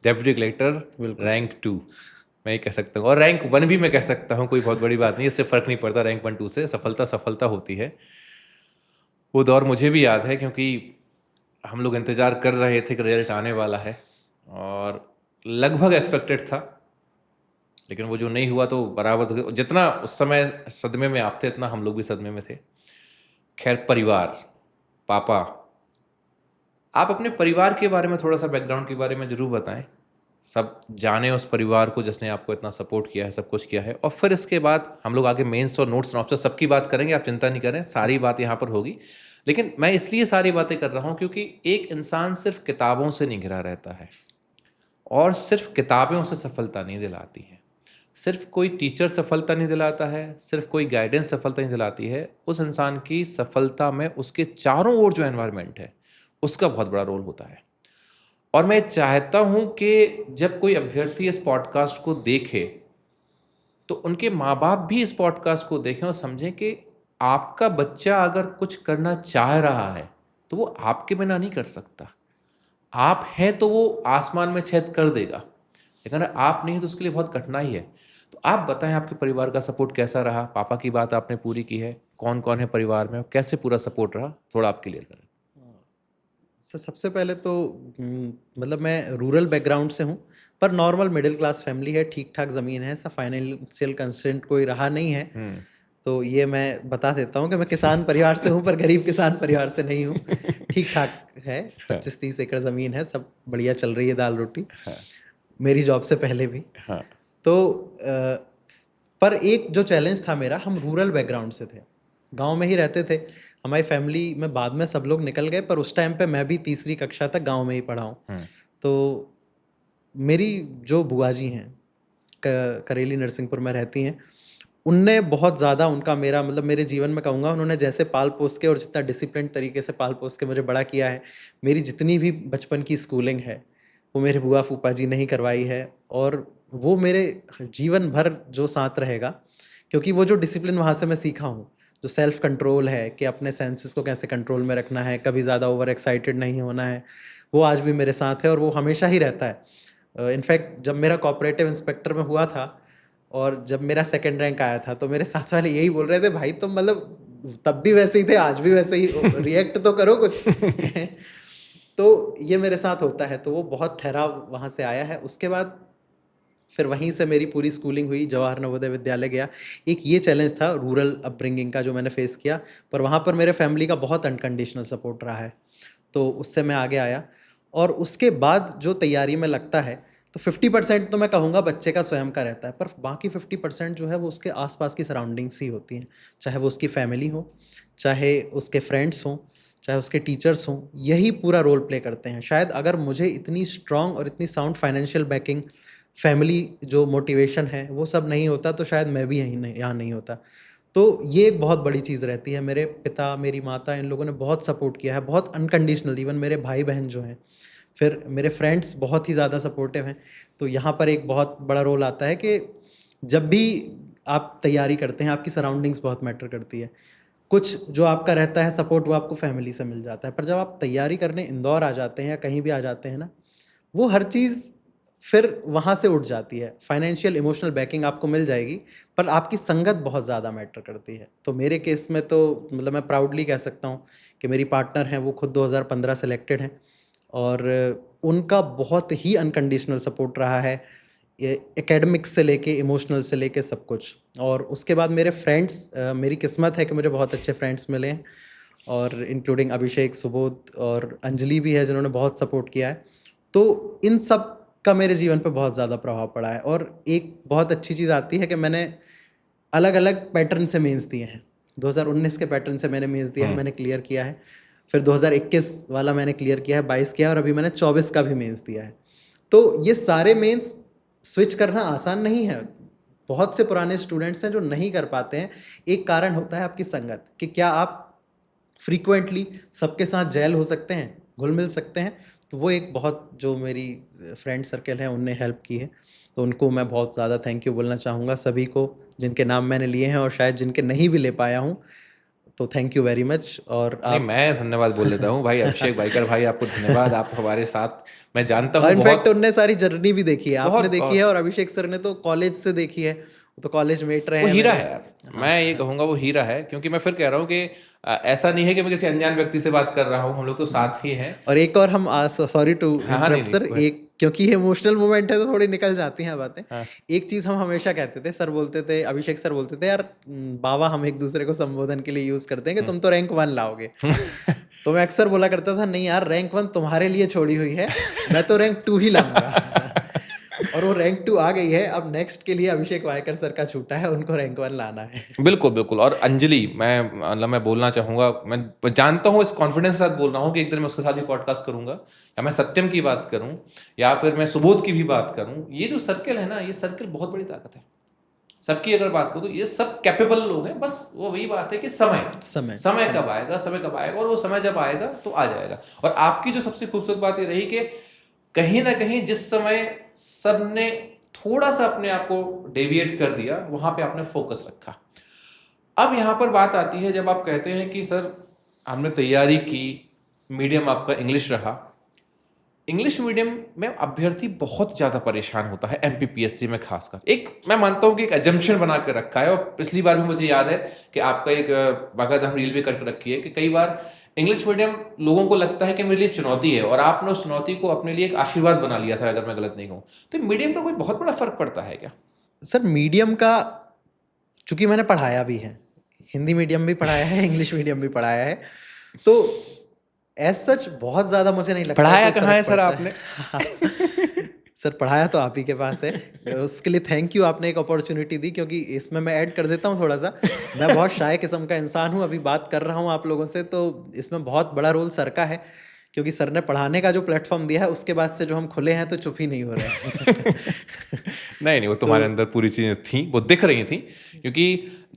डेप्यूटी कलेक्टर रैंक 2, मैं ये कह सकता हूँ, और रैंक 1 भी मैं कह सकता हूँ, कोई बहुत बड़ी बात नहीं, इससे फ़र्क नहीं पड़ता। रैंक 1-2 से सफलता सफलता होती है। वो दौर मुझे भी याद है, क्योंकि हम लोग इंतज़ार कर रहे थे कि रिजल्ट आने वाला है, और लगभग एक्सपेक्टेड था, लेकिन वो जो नहीं हुआ तो बराबर जितना उस समय सदमे में आप थे इतना हम लोग भी सदमे में थे। खैर, परिवार, पापा, आप अपने परिवार के बारे में थोड़ा सा बैकग्राउंड के बारे में ज़रूर बताएं, सब जाने उस परिवार को जिसने आपको इतना सपोर्ट किया है, सब कुछ किया है। और फिर इसके बाद हम लोग आगे मेंस और नोट्स सिनॉप्सिस सबकी बात करेंगे, आप चिंता नहीं करें, सारी बात यहाँ पर होगी। लेकिन मैं इसलिए सारी बातें कर रहा हूँ क्योंकि एक इंसान सिर्फ किताबों से नहीं घिरा रहता है, और सिर्फ किताबें उसे सफलता नहीं दिलाती हैं, सिर्फ कोई टीचर सफलता नहीं दिलाता है, सिर्फ कोई गाइडेंस सफलता नहीं दिलाती है। उस इंसान की सफलता में उसके चारों ओर जो एनवायरनमेंट है उसका बहुत बड़ा रोल होता है। और मैं चाहता हूं कि जब कोई अभ्यर्थी इस पॉडकास्ट को देखे तो उनके माँ बाप भी इस पॉडकास्ट को देखें और समझें कि आपका बच्चा अगर कुछ करना चाह रहा है तो वो आपके बिना नहीं कर सकता। आप हैं तो वो आसमान में छेद कर देगा, लेकिन अगर आप नहीं तो उसके लिए बहुत कठिनाई है। तो आप बताएं, आपके परिवार का सपोर्ट कैसा रहा? पापा की बात आपने पूरी की है, कौन कौन है परिवार में और कैसे पूरा सपोर्ट रहा, थोड़ा आप क्लियर करें। सर सबसे पहले तो मतलब मैं रूरल बैकग्राउंड से हूँ, पर नॉर्मल मिडिल क्लास फैमिली है, ठीक ठाक ज़मीन है, ऐसा फाइनेंशियल कंस्ट्रेंट कोई रहा नहीं है। तो ये मैं बता देता हूँ कि मैं किसान परिवार से हूँ, पर गरीब किसान परिवार से नहीं हूँ। ठीक ठाक है, 25-30 एकड़ ज़मीन है, सब बढ़िया चल रही है, दाल रोटी, मेरी जॉब से पहले भी। हाँ, तो पर एक जो चैलेंज था मेरा, हम रूरल बैकग्राउंड से थे, गांव में ही रहते थे। हमारी फैमिली में बाद में सब लोग निकल गए, पर उस टाइम पे मैं भी तीसरी कक्षा तक गांव में ही पढ़ा हूँ। तो मेरी जो बुआ जी हैं, करेली नरसिंहपुर में रहती हैं, उनने बहुत ज़्यादा उनका मेरा मतलब मेरे जीवन में कहूँगा उन्होंने जैसे पाल पोस के और जितना डिसिप्लिन तरीके से पाल पोस के मुझे बड़ा किया है, मेरी जितनी भी बचपन की स्कूलिंग है वो मेरे बुआ फूफा जी ने ही करवाई है। और वो मेरे जीवन भर जो साथ रहेगा, क्योंकि वो जो डिसिप्लिन वहाँ से मैं सीखा हूँ, जो सेल्फ कंट्रोल है कि अपने सेंसेस को कैसे कंट्रोल में रखना है, कभी ज़्यादा ओवर एक्साइटेड नहीं होना है, वो आज भी मेरे साथ है और वो हमेशा ही रहता है। इनफैक्ट जब मेरा कोऑपरेटिव इंस्पेक्टर में हुआ था और जब मेरा सेकंड रैंक आया था, तो मेरे साथ वाले यही बोल रहे थे, भाई तुम मतलब तब भी वैसे ही थे, आज भी वैसे ही, रिएक्ट तो करो कुछ। तो ये मेरे साथ होता है, तो वो बहुत ठहराव वहाँ से आया है। उसके बाद फिर वहीं से मेरी पूरी स्कूलिंग हुई, जवाहर नवोदय विद्यालय गया। एक ये चैलेंज था रूरल अपब्रिंगिंग का जो मैंने फेस किया, पर वहाँ पर मेरे फैमिली का बहुत अनकंडीशनल सपोर्ट रहा है, तो उससे मैं आगे आया। और उसके बाद जो तैयारी में लगता है, तो 50% तो मैं कहूँगा बच्चे का स्वयं का रहता है, पर बाकी 50% जो है वो उसके आसपास की सराउंडिंग्स ही होती हैं, चाहे वो उसकी फैमिली हो, चाहे उसके फ्रेंड्स हों, चाहे उसके टीचर्स हों, यही पूरा रोल प्ले करते हैं। शायद अगर मुझे इतनी स्ट्रॉन्ग और इतनी साउंड फाइनेंशियल बैकिंग, फैमिली जो मोटिवेशन है, वो सब नहीं होता तो शायद मैं भी यहाँ नहीं होता। तो ये एक बहुत बड़ी चीज़ रहती है। मेरे पिता, मेरी माता, इन लोगों ने बहुत सपोर्ट किया है, बहुत अनकंडीशनल। इवन मेरे भाई बहन जो हैं, फिर मेरे फ्रेंड्स बहुत ही ज़्यादा सपोर्टिव हैं। तो यहाँ पर एक बहुत बड़ा रोल आता है कि जब भी आप तैयारी करते हैं, आपकी सराउंडिंग्स बहुत मैटर करती है। कुछ जो आपका रहता है सपोर्ट, वो आपको फैमिली से मिल जाता है, पर जब आप तैयारी करने इंदौर आ जाते हैं या कहीं भी आ जाते हैं ना, वो हर चीज़ फिर वहाँ से उठ जाती है। फाइनेंशियल इमोशनल बैकिंग आपको मिल जाएगी, पर आपकी संगत बहुत ज़्यादा मैटर करती है। तो मेरे केस में तो मतलब मैं प्राउडली कह सकता हूँ कि मेरी पार्टनर हैं, वो खुद 2015 सेलेक्टेड हैं और उनका बहुत ही अनकंडीशनल सपोर्ट रहा है, एकेडमिक्स से लेके इमोशनल से लेके सब कुछ। और उसके बाद मेरे फ्रेंड्स, मेरी किस्मत है कि मुझे बहुत अच्छे फ्रेंड्स मिले हैं, और इंक्लूडिंग अभिषेक, सुबोध और अंजलि भी है जिन्होंने बहुत सपोर्ट किया है। तो इन सब का मेरे जीवन पे बहुत ज़्यादा प्रभाव पड़ा है। और एक बहुत अच्छी चीज़ आती है कि मैंने अलग अलग पैटर्न से मेंस दिए हैं। 2019 के पैटर्न से मैंने मेंस दिया है, मैंने क्लियर किया है। फिर 2021 वाला मैंने क्लियर किया है, 22 किया है, और अभी मैंने 24 का भी मेंस दिया है। तो ये सारे मेंस स्विच करना आसान नहीं है। बहुत से पुराने स्टूडेंट्स हैं जो नहीं कर पाते हैं। एक कारण होता है आपकी संगत, कि क्या आप फ्रीक्वेंटली सबके साथ जेल हो सकते हैं, घुल मिल सकते हैं। तो वो एक बहुत, जो मेरी फ्रेंड सर्कल है उनने हेल्प की है, तो उनको मैं बहुत ज़्यादा थैंक यू बोलना चाहूँगा, सभी को जिनके नाम मैंने लिए हैं और शायद जिनके नहीं भी ले पाया हूँ। तो थैंक यू वेरी मच। और नहीं, मैं धन्यवाद बोल देता हूँ भाई अभिषेक बाइकर भाई, आपको धन्यवाद, आप हमारे साथ, मैं जानता हूँ इनफैक्ट बहुत उनने सारी जर्नी भी देखी है, आपने बहुत देखी है, और अभिषेक सर ने तो कॉलेज से देखी है, वो तो कॉलेज मेट रहे वो हैं हीरा मेरे। है यार, मैं ये कहूँगा वो हीरा है, क्योंकि मैं फिर कह रहा हूँ कि ऐसा नहीं है कि मैं किसी अनजान व्यक्ति से बात कर रहा हूँ, हम लोग तो साथ ही हैं। और एक और हम, सॉरी टू हाँ हाँ, नहीं इंटरप्ट नहीं, सर, go ahead। एक क्योंकि ये इमोशनल मोमेंट है तो थोड़ी निकल जाती हैं बातें। हाँ। एक चीज़ हम हमेशा कहते थे, सर बोलते थे, अभिषेक सर बोलते थे, यार बाबा हम एक दूसरे को संबोधन के लिए यूज़ करते हैं कि तुम तो रैंक 1 लाओगे। तो मैं अक्सर बोला करता था, नहीं यार रैंक 1 तुम्हारे लिए छोड़ी हुई है, मैं तो रैंक 2 ही लाऊंगा। और वो रैंक 2 आ गई है, अब नेक्स्ट के लिए अभिषेक वायकर सर का छूटा है, उनको रैंक 1 लाना है। बिल्कुल, बिल्कुल। और अंजलि, मैं बोलना चाहूँगा, मैं जानता हूँ, इस कॉन्फिडेंस के साथ बोल रहा हूँ कि एक दिन मैं उसके साथ भी पॉडकास्ट करूँगा, या मैं सत्यम की बात करूँ, या फिर मैं सुबोध की भी बात करूँ। ये जो सर्कल है ना, ये सर्कल बहुत बड़ी ताकत है। सबकी अगर बात करूँ तो ये सब कैपेबल लोग हैं, बस वो वही बात है कि समय कब आएगा, और वो समय जब आएगा तो आ जाएगा। और आपकी जो सबसे खूबसूरत बात ये रही कि कहीं ना कहीं जिस समय सबने थोड़ा सा अपने आप को डेविएट कर दिया, वहां पे आपने फोकस रखा। अब यहां पर बात आती है, जब आप कहते हैं कि सर हमने तैयारी की, मीडियम आपका इंग्लिश रहा। इंग्लिश मीडियम में अभ्यर्थी बहुत ज़्यादा परेशान होता है, एमपीपीएससी में खासकर। एक मैं मानता हूँ कि एक एजम्पशन बना के रखा है, और पिछली बार भी मुझे याद है कि आपका एक बाकायदा हम रील भी करके रखी है कि कई बार इंग्लिश मीडियम लोगों को लगता है कि मेरे लिए चुनौती है, और आपने उस चुनौती को अपने लिए एक आशीर्वाद बना लिया था, अगर मैं गलत नहीं कहूँ। तो मीडियम का कोई बहुत बड़ा फर्क पड़ता है क्या? सर मीडियम का, चूंकि मैंने पढ़ाया भी है, हिंदी मीडियम भी पढ़ाया है, इंग्लिश मीडियम भी पढ़ाया है, तो एज सच बहुत ज़्यादा मुझे नहीं लगता पढ़ाया कोई कहाँ है फर्क सर पड़ता आपने? है। सर पढ़ाया तो आप ही के पास है, उसके लिए थैंक यू, आपने एक अपॉर्चुनिटी दी। क्योंकि इसमें मैं ऐड कर देता हूँ थोड़ा सा, मैं बहुत शाय किस्म का इंसान हूँ, अभी बात कर रहा हूँ आप लोगों से, तो इसमें बहुत बड़ा रोल सर का है, क्योंकि सर ने पढ़ाने का जो प्लेटफॉर्म दिया है, उसके बाद से जो हम खुले हैं तो चुप ही नहीं हो रहे हैं। नहीं, वो तुम्हारे अंदर पूरी चीज़ें थी, वो दिख रही थी। क्योंकि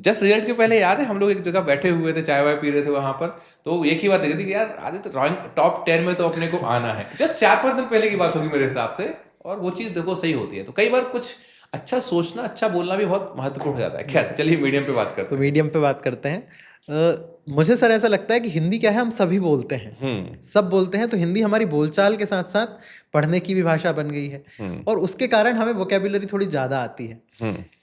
जस्ट रिजल्ट के पहले याद है, हम लोग एक जगह बैठे हुए थे, चाय वाय पी रहे थे वहाँ पर, तो एक ही बात दिख रही थी कि यार आदित्य रैंक टॉप 10 में तो अपने को आना है। जस्ट 4-5 दिन पहले की बात होगी मेरे हिसाब से, और वो चीज़ देखो सही होती है। तो कई बार कुछ अच्छा सोचना, अच्छा बोलना भी बहुत महत्वपूर्ण हो जाता है। खैर चलिए मीडियम पे बात करते तो हैं। मीडियम पे बात करते हैं। मुझे सर ऐसा लगता है कि हिंदी क्या है, हम सभी बोलते हैं, सब बोलते हैं, तो हिंदी हमारी बोलचाल के साथ साथ पढ़ने की भी भाषा बन गई है, और उसके कारण हमें वोकेबुलरी थोड़ी ज़्यादा आती है।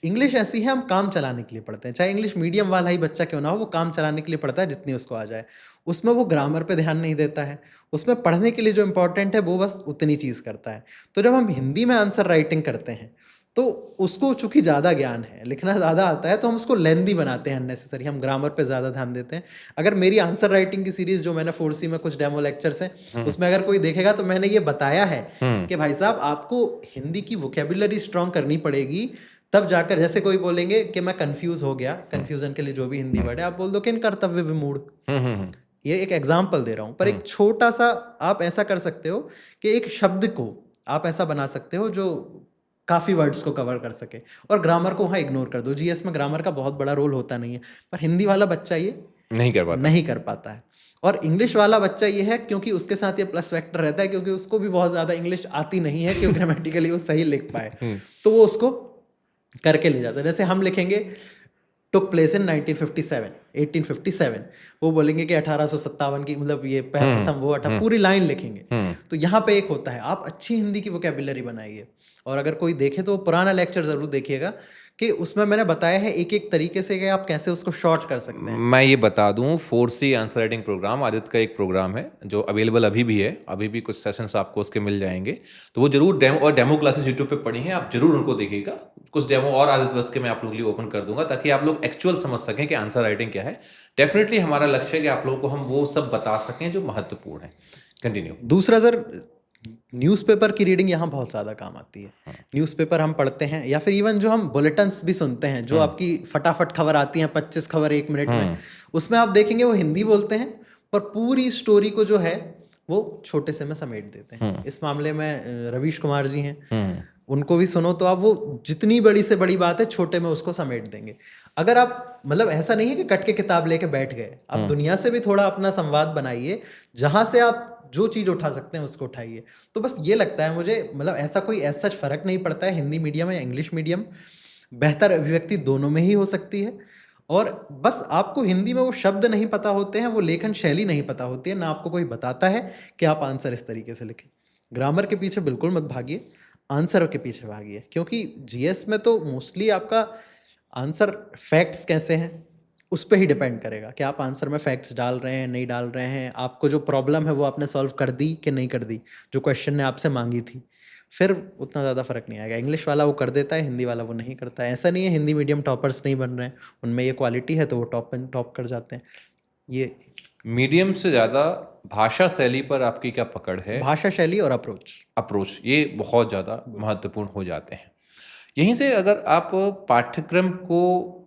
इंग्लिश ऐसी है, हम काम चलाने के लिए पढ़ते हैं, चाहे इंग्लिश मीडियम वाला ही बच्चा क्यों ना हो, वो काम चलाने के लिए पढ़ता है जितनी उसको आ जाए। उसमें वो ग्रामर पे ध्यान नहीं देता है, उसमें पढ़ने के लिए जो इम्पोर्टेंट है वो बस उतनी चीज़ करता है। तो जब हम हिंदी में आंसर राइटिंग करते हैं, तो उसको चूंकि ज़्यादा ज्ञान है, लिखना ज़्यादा आता है, तो हम उसको लेंदी बनाते हैं अननेसेसरी, हम ग्रामर पे ज़्यादा ध्यान देते हैं। अगर मेरी आंसर राइटिंग की सीरीज़ जो मैंने 4C में कुछ डेमो लेक्चर्स हैं, उसमें अगर कोई देखेगा तो मैंने ये बताया है कि भाई साहब आपको हिंदी की वोकेबुलरी स्ट्रॉन्ग करनी पड़ेगी, तब जाकर, जैसे कोई बोलेंगे कि मैं कंफ्यूज हो गया, कंफ्यूजन के लिए जो भी हिंदी वर्ड है आप बोल दो कि इन कर्तव्य विमूढ़, ये एक एग्जाम्पल दे रहा हूँ, पर एक छोटा सा आप ऐसा कर सकते हो कि एक शब्द को आप ऐसा बना सकते हो जो काफ़ी वर्ड्स को कवर कर सके, और ग्रामर को वहाँ इग्नोर कर दो। जीएस में ग्रामर का बहुत बड़ा रोल होता नहीं है, पर हिंदी वाला बच्चा ये नहीं कर पाता है। और इंग्लिश वाला बच्चा ये है, क्योंकि उसके साथ ये प्लस फैक्टर रहता है, क्योंकि उसको भी बहुत ज़्यादा इंग्लिश आती नहीं है कि ग्रामेटिकली वो सही लिख पाए, तो वो उसको करके ले जाता है। जैसे हम लिखेंगे टुक प्लेस इन 1957, 1857, वो बोलेंगे कि 1857 की, मतलब ये प्रथम वो पूरी लाइन लिखेंगे। तो यहाँ पे एक होता है, आप अच्छी हिंदी की वोकेबुलरी बनाइए, और अगर कोई देखे तो पुराना लेक्चर ज़रूर देखिएगा, कि उसमें मैंने बताया है एक एक तरीके से कि आप कैसे उसको शॉर्ट कर सकते हैं। मैं ये बता दूं, 4C answer writing program Aditya का एक प्रोग्राम है जो अवेलेबल अभी भी है, अभी भी कुछ सेशंस आपको उसके मिल जाएंगे, तो वो जरूर डेमो क्लासेस यूट्यूब पे पड़ी हैं, आप जरूर उनको देखिएगा। कुछ डेमो और आदित्य बस के मैं आप लोगों के लिए ओपन कर दूंगा, ताकि आप लोग एक्चुअल समझ सकें कि आंसर राइटिंग क्या है। डेफिनेटली हमारा लक्ष्य है कि आप लोगों को हम वो सब बता सकें जो महत्वपूर्ण है। कंटिन्यू। दूसरा सर, न्यूज़पेपर की रीडिंग यहाँ बहुत ज़्यादा काम आती है। न्यूज़पेपर हम पढ़ते हैं, या फिर इवन जो हम बुलेटिन्स भी सुनते हैं, जो आपकी फटाफट खबर आती हैं, 25 खबर 1 मिनट में, उसमें आप देखेंगे वो हिंदी बोलते हैं, पर पूरी स्टोरी को जो है वो छोटे से में समेट देते हैं। इस मामले में रवीश कुमार जी हैं, उनको भी सुनो तो आप वो जितनी बड़ी से बड़ी बात है छोटे में उसको समेट देंगे। अगर आप, मतलब ऐसा नहीं है कि कट के किताब लेके बैठ गए, आप दुनिया से भी थोड़ा अपना संवाद बनाइए, जहाँ से आप जो चीज़ उठा सकते हैं उसको उठाइए। तो बस ये लगता है मुझे, मतलब ऐसा कोई ऐसा फ़र्क नहीं पड़ता है हिंदी मीडियम या इंग्लिश मीडियम, बेहतर अभिव्यक्ति दोनों में ही हो सकती है। और बस आपको हिंदी में वो शब्द नहीं पता होते हैं, वो लेखन शैली नहीं पता होती है, ना आपको कोई बताता है कि आप आंसर इस तरीके से लिखें। ग्रामर के पीछे बिल्कुल मत भागिए, आंसर के पीछे भागिए, क्योंकि जीएस में तो मोस्टली आपका आंसर फैक्ट्स कैसे हैं उस पर ही डिपेंड करेगा कि आप आंसर में फैक्ट्स डाल रहे हैं, नहीं डाल रहे हैं, आपको जो प्रॉब्लम है वो आपने सॉल्व कर दी कि नहीं कर दी, जो क्वेश्चन ने आपसे मांगी थी। फिर उतना ज़्यादा फ़र्क नहीं आएगा। इंग्लिश वाला वो कर देता है, हिंदी वाला वो नहीं करता है। ऐसा नहीं है हिंदी मीडियम टॉपर्स नहीं बन रहे हैं, उनमें ये क्वालिटी है तो वो टॉप कर जाते हैं। ये मीडियम से ज़्यादा भाषा शैली पर आपकी क्या पकड़ है? भाषा शैली और अप्रोच, ये बहुत ज़्यादा महत्वपूर्ण हो जाते हैं। यहीं से अगर आप पाठ्यक्रम को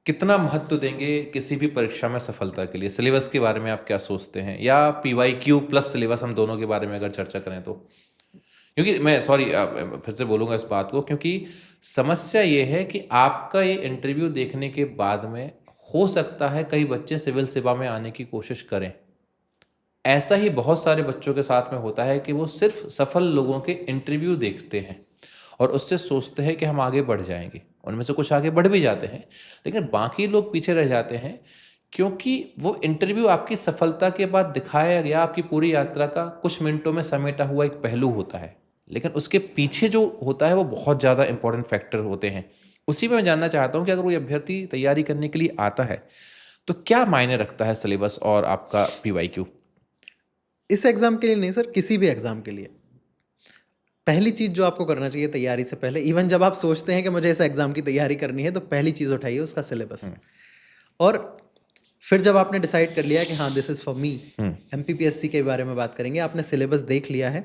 कितना महत्व देंगे किसी भी परीक्षा में सफलता के लिए? सिलेबस के बारे में आप क्या सोचते हैं? या PYQ प्लस सिलेबस, हम दोनों के बारे में अगर चर्चा करें तो? क्योंकि मैं सॉरी फिर से बोलूँगा इस बात को, क्योंकि समस्या ये है कि आपका ये इंटरव्यू देखने के बाद में हो सकता है कई बच्चे सिविल सेवा में आने की कोशिश करें। ऐसा ही बहुत सारे बच्चों के साथ में होता है कि वो सिर्फ सफल लोगों के इंटरव्यू देखते हैं और उससे सोचते हैं कि हम आगे बढ़ जाएंगे। उनमें से कुछ आगे बढ़ भी जाते हैं, लेकिन बाकी लोग पीछे रह जाते हैं, क्योंकि वो इंटरव्यू आपकी सफलता के बाद दिखाया गया आपकी पूरी यात्रा का कुछ मिनटों में समेटा हुआ एक पहलू होता है, लेकिन उसके पीछे जो होता है वो बहुत ज़्यादा इंपॉर्टेंट फैक्टर होते हैं। उसी में मैं जानना चाहता हूँ कि अगर कोई अभ्यर्थी तैयारी करने के लिए आता है तो क्या मायने रखता है सिलेबस और आपका PYQ? इस एग्ज़ाम के लिए नहीं सर, किसी भी एग्ज़ाम के लिए पहली चीज़ जो आपको करना चाहिए तैयारी से पहले, इवन जब आप सोचते हैं कि मुझे इस एग्ज़ाम की तैयारी करनी है, तो पहली चीज़ उठाइए उसका सिलेबस। और फिर जब आपने डिसाइड कर लिया कि हाँ this is for me, MPPSC के बारे में बात करेंगे, आपने सिलेबस देख लिया है,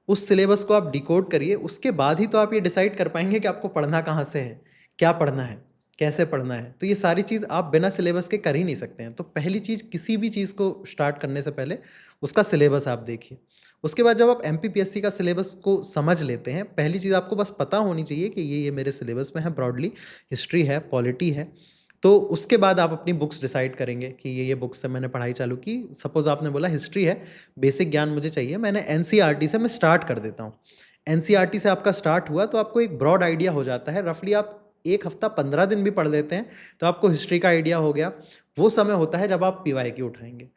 उस सिलेबस को आप डिकोड करिए। उसके बाद ही तो आप ये डिसाइड कर पाएंगे कि आपको पढ़ना कहाँ से है, क्या पढ़ना है, कैसे पढ़ना है। तो ये सारी चीज़ आप बिना सिलेबस के कर ही नहीं सकते हैं। तो पहली चीज़, किसी भी चीज़ को स्टार्ट करने से पहले उसका सिलेबस आप देखिए। उसके बाद जब आप MPPSC का सिलेबस को समझ लेते हैं, पहली चीज़ आपको बस पता होनी चाहिए कि ये मेरे सिलेबस में है, ब्रॉडली हिस्ट्री है, पॉलिटी है। तो उसके बाद आप अपनी बुक्स डिसाइड करेंगे कि ये बुक्स से मैंने पढ़ाई चालू की। सपोज़ आपने बोला हिस्ट्री है, बेसिक ज्ञान मुझे चाहिए, मैंने NCERT से मैं स्टार्ट कर देता हूँ। NCERT से आपका स्टार्ट हुआ तो आपको एक ब्रॉड आइडिया हो जाता है। रफली आप 1 हफ्ता 15 दिन भी पढ़ लेते हैं तो आपको हिस्ट्री का आइडिया हो गया। वो समय होता है जब आप PYQ उठाएँगे।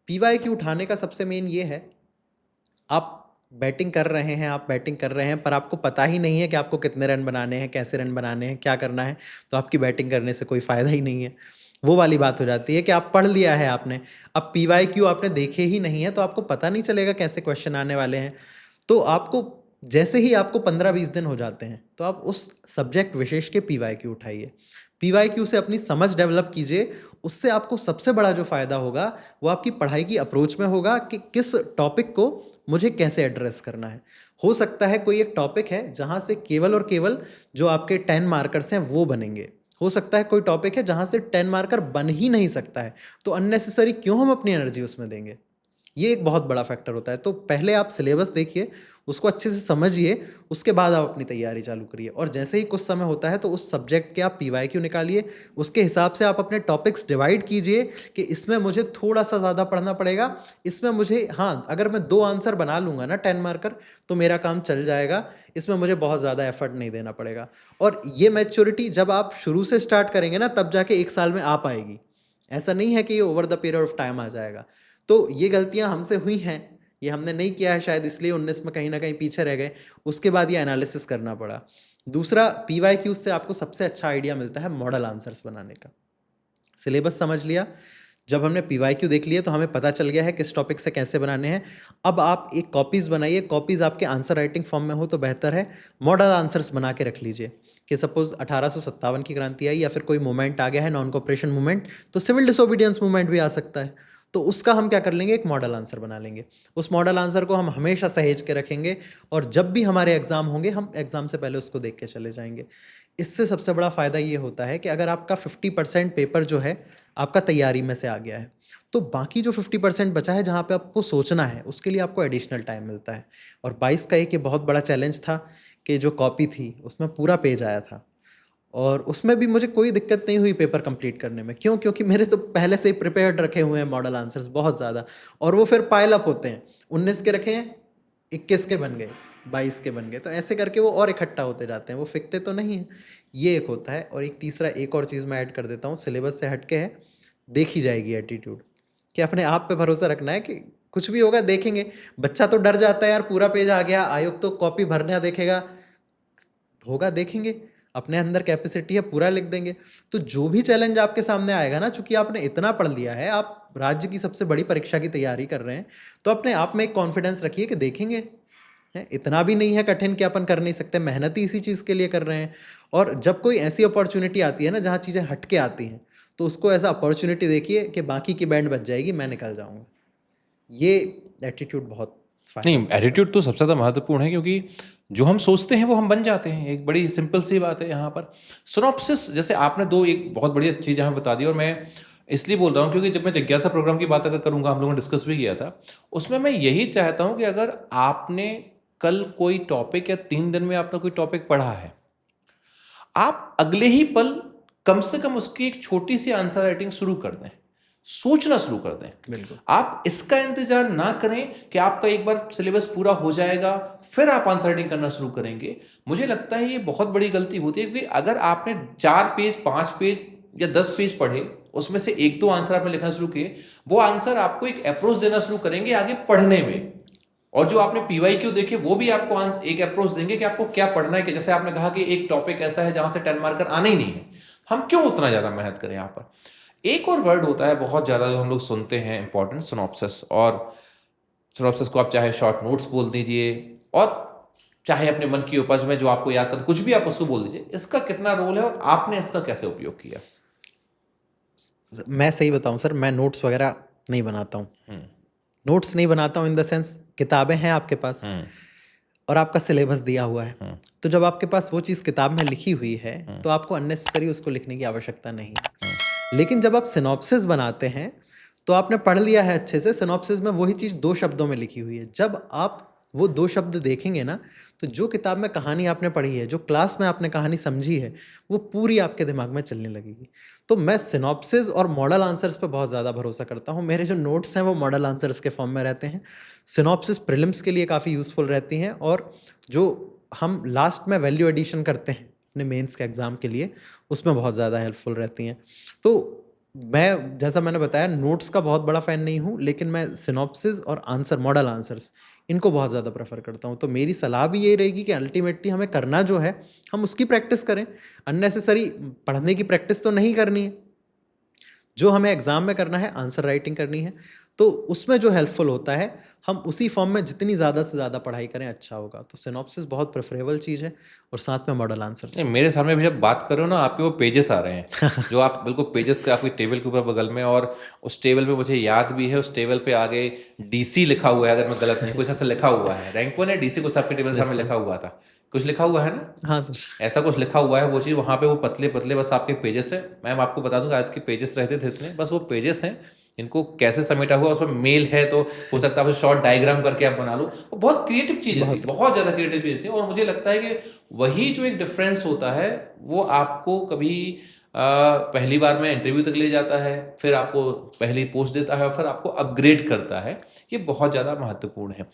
PYQ उठाने का सबसे मेन ये है, आप बैटिंग कर रहे हैं, पर आपको पता ही नहीं है कि आपको कितने रन बनाने हैं, कैसे रन बनाने हैं, क्या करना है, तो आपकी बैटिंग करने से कोई फ़ायदा ही नहीं है। वो वाली बात हो जाती है कि आप पढ़ लिया है आपने, अब PYQ आपने देखे ही नहीं है, तो आपको पता नहीं चलेगा कैसे क्वेश्चन आने वाले हैं। तो आपको जैसे ही आपको 15-20 दिन हो जाते हैं, तो आप उस सब्जेक्ट विशेष के PYQ उठाइए। PYQ से अपनी समझ डेवलप कीजिए। उससे आपको सबसे बड़ा जो फ़ायदा होगा, वो आपकी पढ़ाई की अप्रोच में होगा कि किस टॉपिक को मुझे कैसे एड्रेस करना है। हो सकता है कोई एक टॉपिक है जहाँ से केवल और केवल जो आपके 10 मार्कर्स हैं वो बनेंगे। हो सकता है कोई टॉपिक है जहाँ से 10 मार्कर बन ही नहीं सकता है, तो अननेसेसरी क्यों हम अपनी एनर्जी उसमें देंगे। ये एक बहुत बड़ा फैक्टर होता है। तो पहले आप सिलेबस देखिए, उसको अच्छे से समझिए, उसके बाद आप अपनी तैयारी चालू करिए। और जैसे ही कुछ समय होता है तो उस सब्जेक्ट के आप PYQ निकालिए, उसके हिसाब से आप अपने टॉपिक्स डिवाइड कीजिए कि इसमें मुझे थोड़ा-सा ज़्यादा पढ़ना पड़ेगा, इसमें मुझे हाँ, अगर मैं 2 आंसर बना लूँगा ना 10 मार्कर, तो मेरा काम चल जाएगा, इसमें मुझे बहुत ज़्यादा एफर्ट नहीं देना पड़ेगा। और ये मैच्योरिटी जब आप शुरू से स्टार्ट करेंगे ना, तब जाके 1 साल में आ पाएगी। ऐसा नहीं है कि ये over the period of time आ जाएगा। तो ये गलतियाँ हमसे हुई हैं, ये हमने नहीं किया है शायद, इसलिए 19 में कहीं न कहीं पीछे रह गए। उसके बाद ये एनालिसिस करना पड़ा। दूसरा, PYQ से आपको सबसे अच्छा आइडिया मिलता है मॉडल आंसर्स बनाने का। सिलेबस समझ लिया, जब हमने PYQ देख लिया तो हमें पता चल गया है किस टॉपिक से कैसे बनाने हैं। अब आप एक कॉपीज़ बनाइए, कॉपीज़ आपके आंसर राइटिंग फॉर्म में हो तो बेहतर है। मॉडल आंसर्स बना के रख लीजिए कि सपोज़ 1857 की क्रांति आई या फिर कोई मूवमेंट आ गया है, नॉन कोऑपरेशन मूवमेंट, तो सिविल डिसोबीडियंस मूवमेंट भी आ सकता है। तो उसका हम क्या कर लेंगे, एक मॉडल आंसर बना लेंगे। उस मॉडल आंसर को हम हमेशा सहेज के रखेंगे और जब भी हमारे एग्ज़ाम होंगे, हम एग्ज़ाम से पहले उसको देख के चले जाएँगे। इससे सबसे बड़ा फ़ायदा ये होता है कि अगर आपका 50% पेपर जो है, आपका तैयारी में से आ गया है, तो बाकी जो 50% बचा है, जहाँ पे आपको सोचना है, उसके लिए आपको एडिशनल टाइम मिलता है। और 22 का एक ये बहुत बड़ा चैलेंज था कि जो कॉपी थी, उसमें पूरा पेज आया था और उसमें भी मुझे कोई दिक्कत नहीं हुई पेपर कंप्लीट करने में। क्यों? क्योंकि मेरे तो पहले से ही प्रिपेयर्ड रखे हुए हैं मॉडल आंसर्स बहुत ज़्यादा, और वो फिर पाइल अप होते हैं। 19 के रखे हैं, 21 के बन गए, 22 के बन गए, तो ऐसे करके वो और इकट्ठा होते जाते हैं, वो फ़िकते तो नहीं हैं। ये एक होता है। और एक तीसरा, एक और चीज़ मैं ऐड कर देता हूँ, सिलेबस से हट के है, देखी जाएगी एटीट्यूड, कि अपने आप पे भरोसा रखना है कि कुछ भी होगा देखेंगे। बच्चा तो डर जाता है यार, पूरा पेज आ गया, आयोग तो कॉपी भरना देखेगा, होगा देखेंगे, अपने अंदर कैपेसिटी है, पूरा लिख देंगे। तो जो भी चैलेंज आपके सामने आएगा ना, चूँकि आपने इतना पढ़ लिया है, आप राज्य की सबसे बड़ी परीक्षा की तैयारी कर रहे हैं, तो अपने आप में एक कॉन्फिडेंस रखिए कि देखेंगे, है, इतना भी नहीं है कठिन कि अपन कर नहीं सकते, मेहनत ही इसी चीज़ के लिए कर रहे हैं। और जब कोई ऐसी अपॉर्चुनिटी आती है ना जहाँ चीज़ें हट के आती हैं, तो उसको एज अ अपॉर्चुनिटी देखिए कि बाकी की बैंड बच जाएगी, मैं निकल जाऊँगा। ये एटीट्यूड बहुत फ़ायदा नहीं, करता है सर। एटीट्यूड तो सबसे ज़्यादा महत्वपूर्ण है, क्योंकि जो हम सोचते हैं वो हम बन जाते हैं। एक बड़ी सिंपल सी बात है यहाँ पर। सिनॉप्सिस, जैसे आपने दो एक बहुत बढ़िया चीज़ हमें बता दी, और मैं इसलिए बोल रहा हूँ क्योंकि जब मैं जिज्ञासा प्रोग्राम की बात अगर करूँगा, हम लोगों ने डिस्कस भी किया था, उसमें मैं यही चाहता हूँ कि अगर आपने कल कोई टॉपिक या 3 दिन में आपने कोई टॉपिक पढ़ा है, आप अगले ही पल कम से कम उसकी एक छोटी सी आंसर राइटिंग शुरू कर दें, सोचना शुरू कर दें। बिल्कुल। आप इसका इंतजार ना करें कि आपका एक बार सिलेबस पूरा हो जाएगा फिर आप आंसर राइटिंग करना शुरू करेंगे। मुझे लगता है ये बहुत बड़ी गलती होती है, क्योंकि अगर आपने 4 पेज, 5 पेज या 10 पेज पढ़े, उसमें से 1-2 आंसर आपने लिखना शुरू किए, वो आंसर आपको एक अप्रोच देना शुरू करेंगे आगे पढ़ने में। और जो आपने PYQ देखे वो भी आपको एक अप्रोच देंगे कि आपको क्या पढ़ना है। कि जैसे आपने कहा कि एक टॉपिक ऐसा है जहां से 10 मार्कर आने ही नहीं है, हम क्यों उतना ज्यादा मेहनत करें यहाँ पर। एक और वर्ड होता है बहुत ज्यादा जो हम लोग सुनते हैं, इंपॉर्टेंट, सिनॉप्सिस। और सिनॉप्सिस को आप चाहे शॉर्ट नोट्स बोल दीजिए, और चाहे अपने मन की उपज में जो आपको याद कर, कुछ भी आप उसको बोल दीजिए। इसका कितना रोल है और आपने इसका कैसे उपयोग किया? मैं सही बताऊं सर, मैं नोट्स वगैरह नहीं बनाता हूँ। हम्म, नोट्स नहीं बनाता हूँ इन द सेंस, किताबें हैं आपके पास हम्म, और आपका सिलेबस दिया हुआ है, हम्म, तो जब आपके पास वो चीज़ किताब में लिखी हुई है हम्म, तो आपको अननेसेसरी उसको लिखने की आवश्यकता नहीं है। हम्म, लेकिन जब आप सिनॉप्सिस बनाते हैं तो आपने पढ़ लिया है अच्छे से, सिनॉप्सिस में वही चीज़ 2 शब्दों में लिखी हुई है। जब आप वो 2 शब्द देखेंगे ना, तो जो किताब में कहानी आपने पढ़ी है, जो क्लास में आपने कहानी समझी है, वो पूरी आपके दिमाग में चलने लगेगी। तो मैं सिनॉप्सिस और मॉडल आंसर्स पे बहुत ज़्यादा भरोसा करता हूँ। मेरे जो नोट्स हैं वो मॉडल आंसर्स के फॉर्म में रहते हैं। सिनॉप्सिस प्रीलिम्स के लिए काफ़ी यूज़फुल रहती हैं, और जो हम लास्ट में वैल्यू एडिशन करते हैं अपने मेंस के एग्ज़ाम के लिए, उसमें बहुत ज़्यादा हेल्पफुल रहती हैं। तो मैं, जैसा मैंने बताया, नोट्स का बहुत बड़ा फ़ैन नहीं हूँ, लेकिन मैं सिनॉप्सिस और आंसर, मॉडल आंसर्स, इनको बहुत ज़्यादा प्रेफ़र करता हूँ। तो मेरी सलाह भी यही रहेगी कि अल्टीमेटली हमें करना जो है, हम उसकी प्रैक्टिस करें। अननेसेसरी पढ़ने की प्रैक्टिस तो नहीं करनी है। जो हमें एग्ज़ाम में करना है, आंसर राइटिंग करनी है, तो उसमें जो हेल्पफुल होता है, हम उसी फॉर्म में जितनी ज़्यादा से ज़्यादा पढ़ाई करें, अच्छा होगा। तो सिनॉप्सिस बहुत प्रेफ़रेबल चीज़ है, और साथ में मॉडल आंसर्स नहीं, भी। मेरे सामने भी जब बात कर रहे हो ना, आपके वो पेजेस आ रहे हैं, जो आप बिल्कुल पेजेस के आपकी टेबल के ऊपर बगल में, और उस टेबल पे मुझे याद भी है, उस टेबल पे आगे DC लिखा हुआ है, अगर मैं गलत नहीं, कुछ ऐसा लिखा हुआ है, रैंक 1 या DC कुछ आपके टेबल सामने यस सर। लिखा हुआ था, कुछ लिखा हुआ है ना, हाँ सर। ऐसा कुछ लिखा हुआ है। वो चीज़ वहाँ पे, वो पतले पतले बस आपके पेजेस है। मैम आपको बता दूंगा, आज के पेजेस रहते थे इतने, बस वो पेजेस हैं, इनको कैसे समेटा हुआ, उसमें मेल है तो हो सकता है आप शॉर्ट डायग्राम करके आप बना लो। वो बहुत क्रिएटिव चीज़ें थी, बहुत। बहुत ज़्यादा क्रिएटिव चीज़ थी। और मुझे लगता है कि वही जो एक डिफरेंस होता है, वो आपको कभी पहली बार में इंटरव्यू तक ले जाता है, फिर आपको पहली पोस्ट देता है, और फिर आपको अपग्रेड करता है। ये बहुत ज़्यादा महत्वपूर्ण है।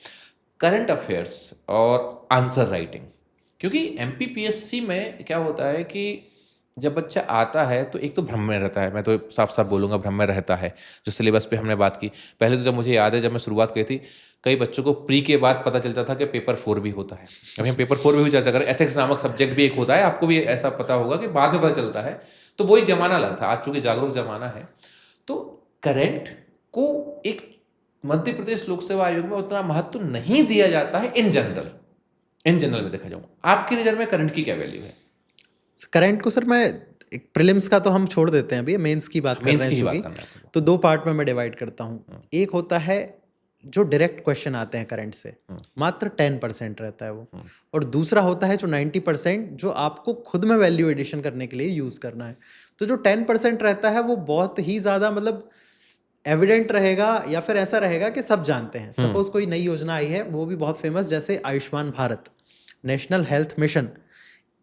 करंट अफेयर्स और आंसर राइटिंग, क्योंकि MPPSC में क्या होता है कि जब बच्चा आता है तो एक तो भ्रम में रहता है, मैं तो साफ साफ बोलूँगा भ्रम में रहता है। जो सिलेबस पे हमने बात की, पहले तो जब मुझे याद है, जब मैं शुरुआत की थी, कई बच्चों को प्री के बाद पता चलता था कि पेपर 4 भी होता है। अभी हम पेपर 4 में भी चर्चा करें, एथिक्स नामक सब्जेक्ट भी एक होता है, आपको भी ऐसा पता होगा कि बाद में पता चलता है। तो वो एक ज़माना अलग था, आज चूँकि जागरूक ज़माना है। तो करंट को एक मध्य प्रदेश लोक सेवा आयोग में उतना महत्व नहीं दिया जाता है इन जनरल। इन जनरल में देखा जाऊँ, आपकी नज़र में करंट की क्या वैल्यू है? करंट को सर मैं, एक प्रीलिम्स का तो हम छोड़ देते हैं, अभी मेंस की बात कर मेंस रहे की हैं ही चूंकि, बात करना है आपको। तो 2 पार्ट में मैं डिवाइड करता हूँ। हम्म, एक होता है जो डायरेक्ट क्वेश्चन आते हैं करंट से, हम्म, मात्र 10% रहता है वो। हम्म, और दूसरा होता है जो 90%, जो आपको खुद में वैल्यू एडिशन करने के लिए यूज़ करना है। तो जो 10% रहता है वो बहुत ही ज़्यादा, मतलब एविडेंट रहेगा, या फिर ऐसा रहेगा कि सब जानते हैं। हम्म, सपोज कोई नई योजना आई है, वो भी बहुत फेमस, जैसे Ayushman Bharat, national health mission,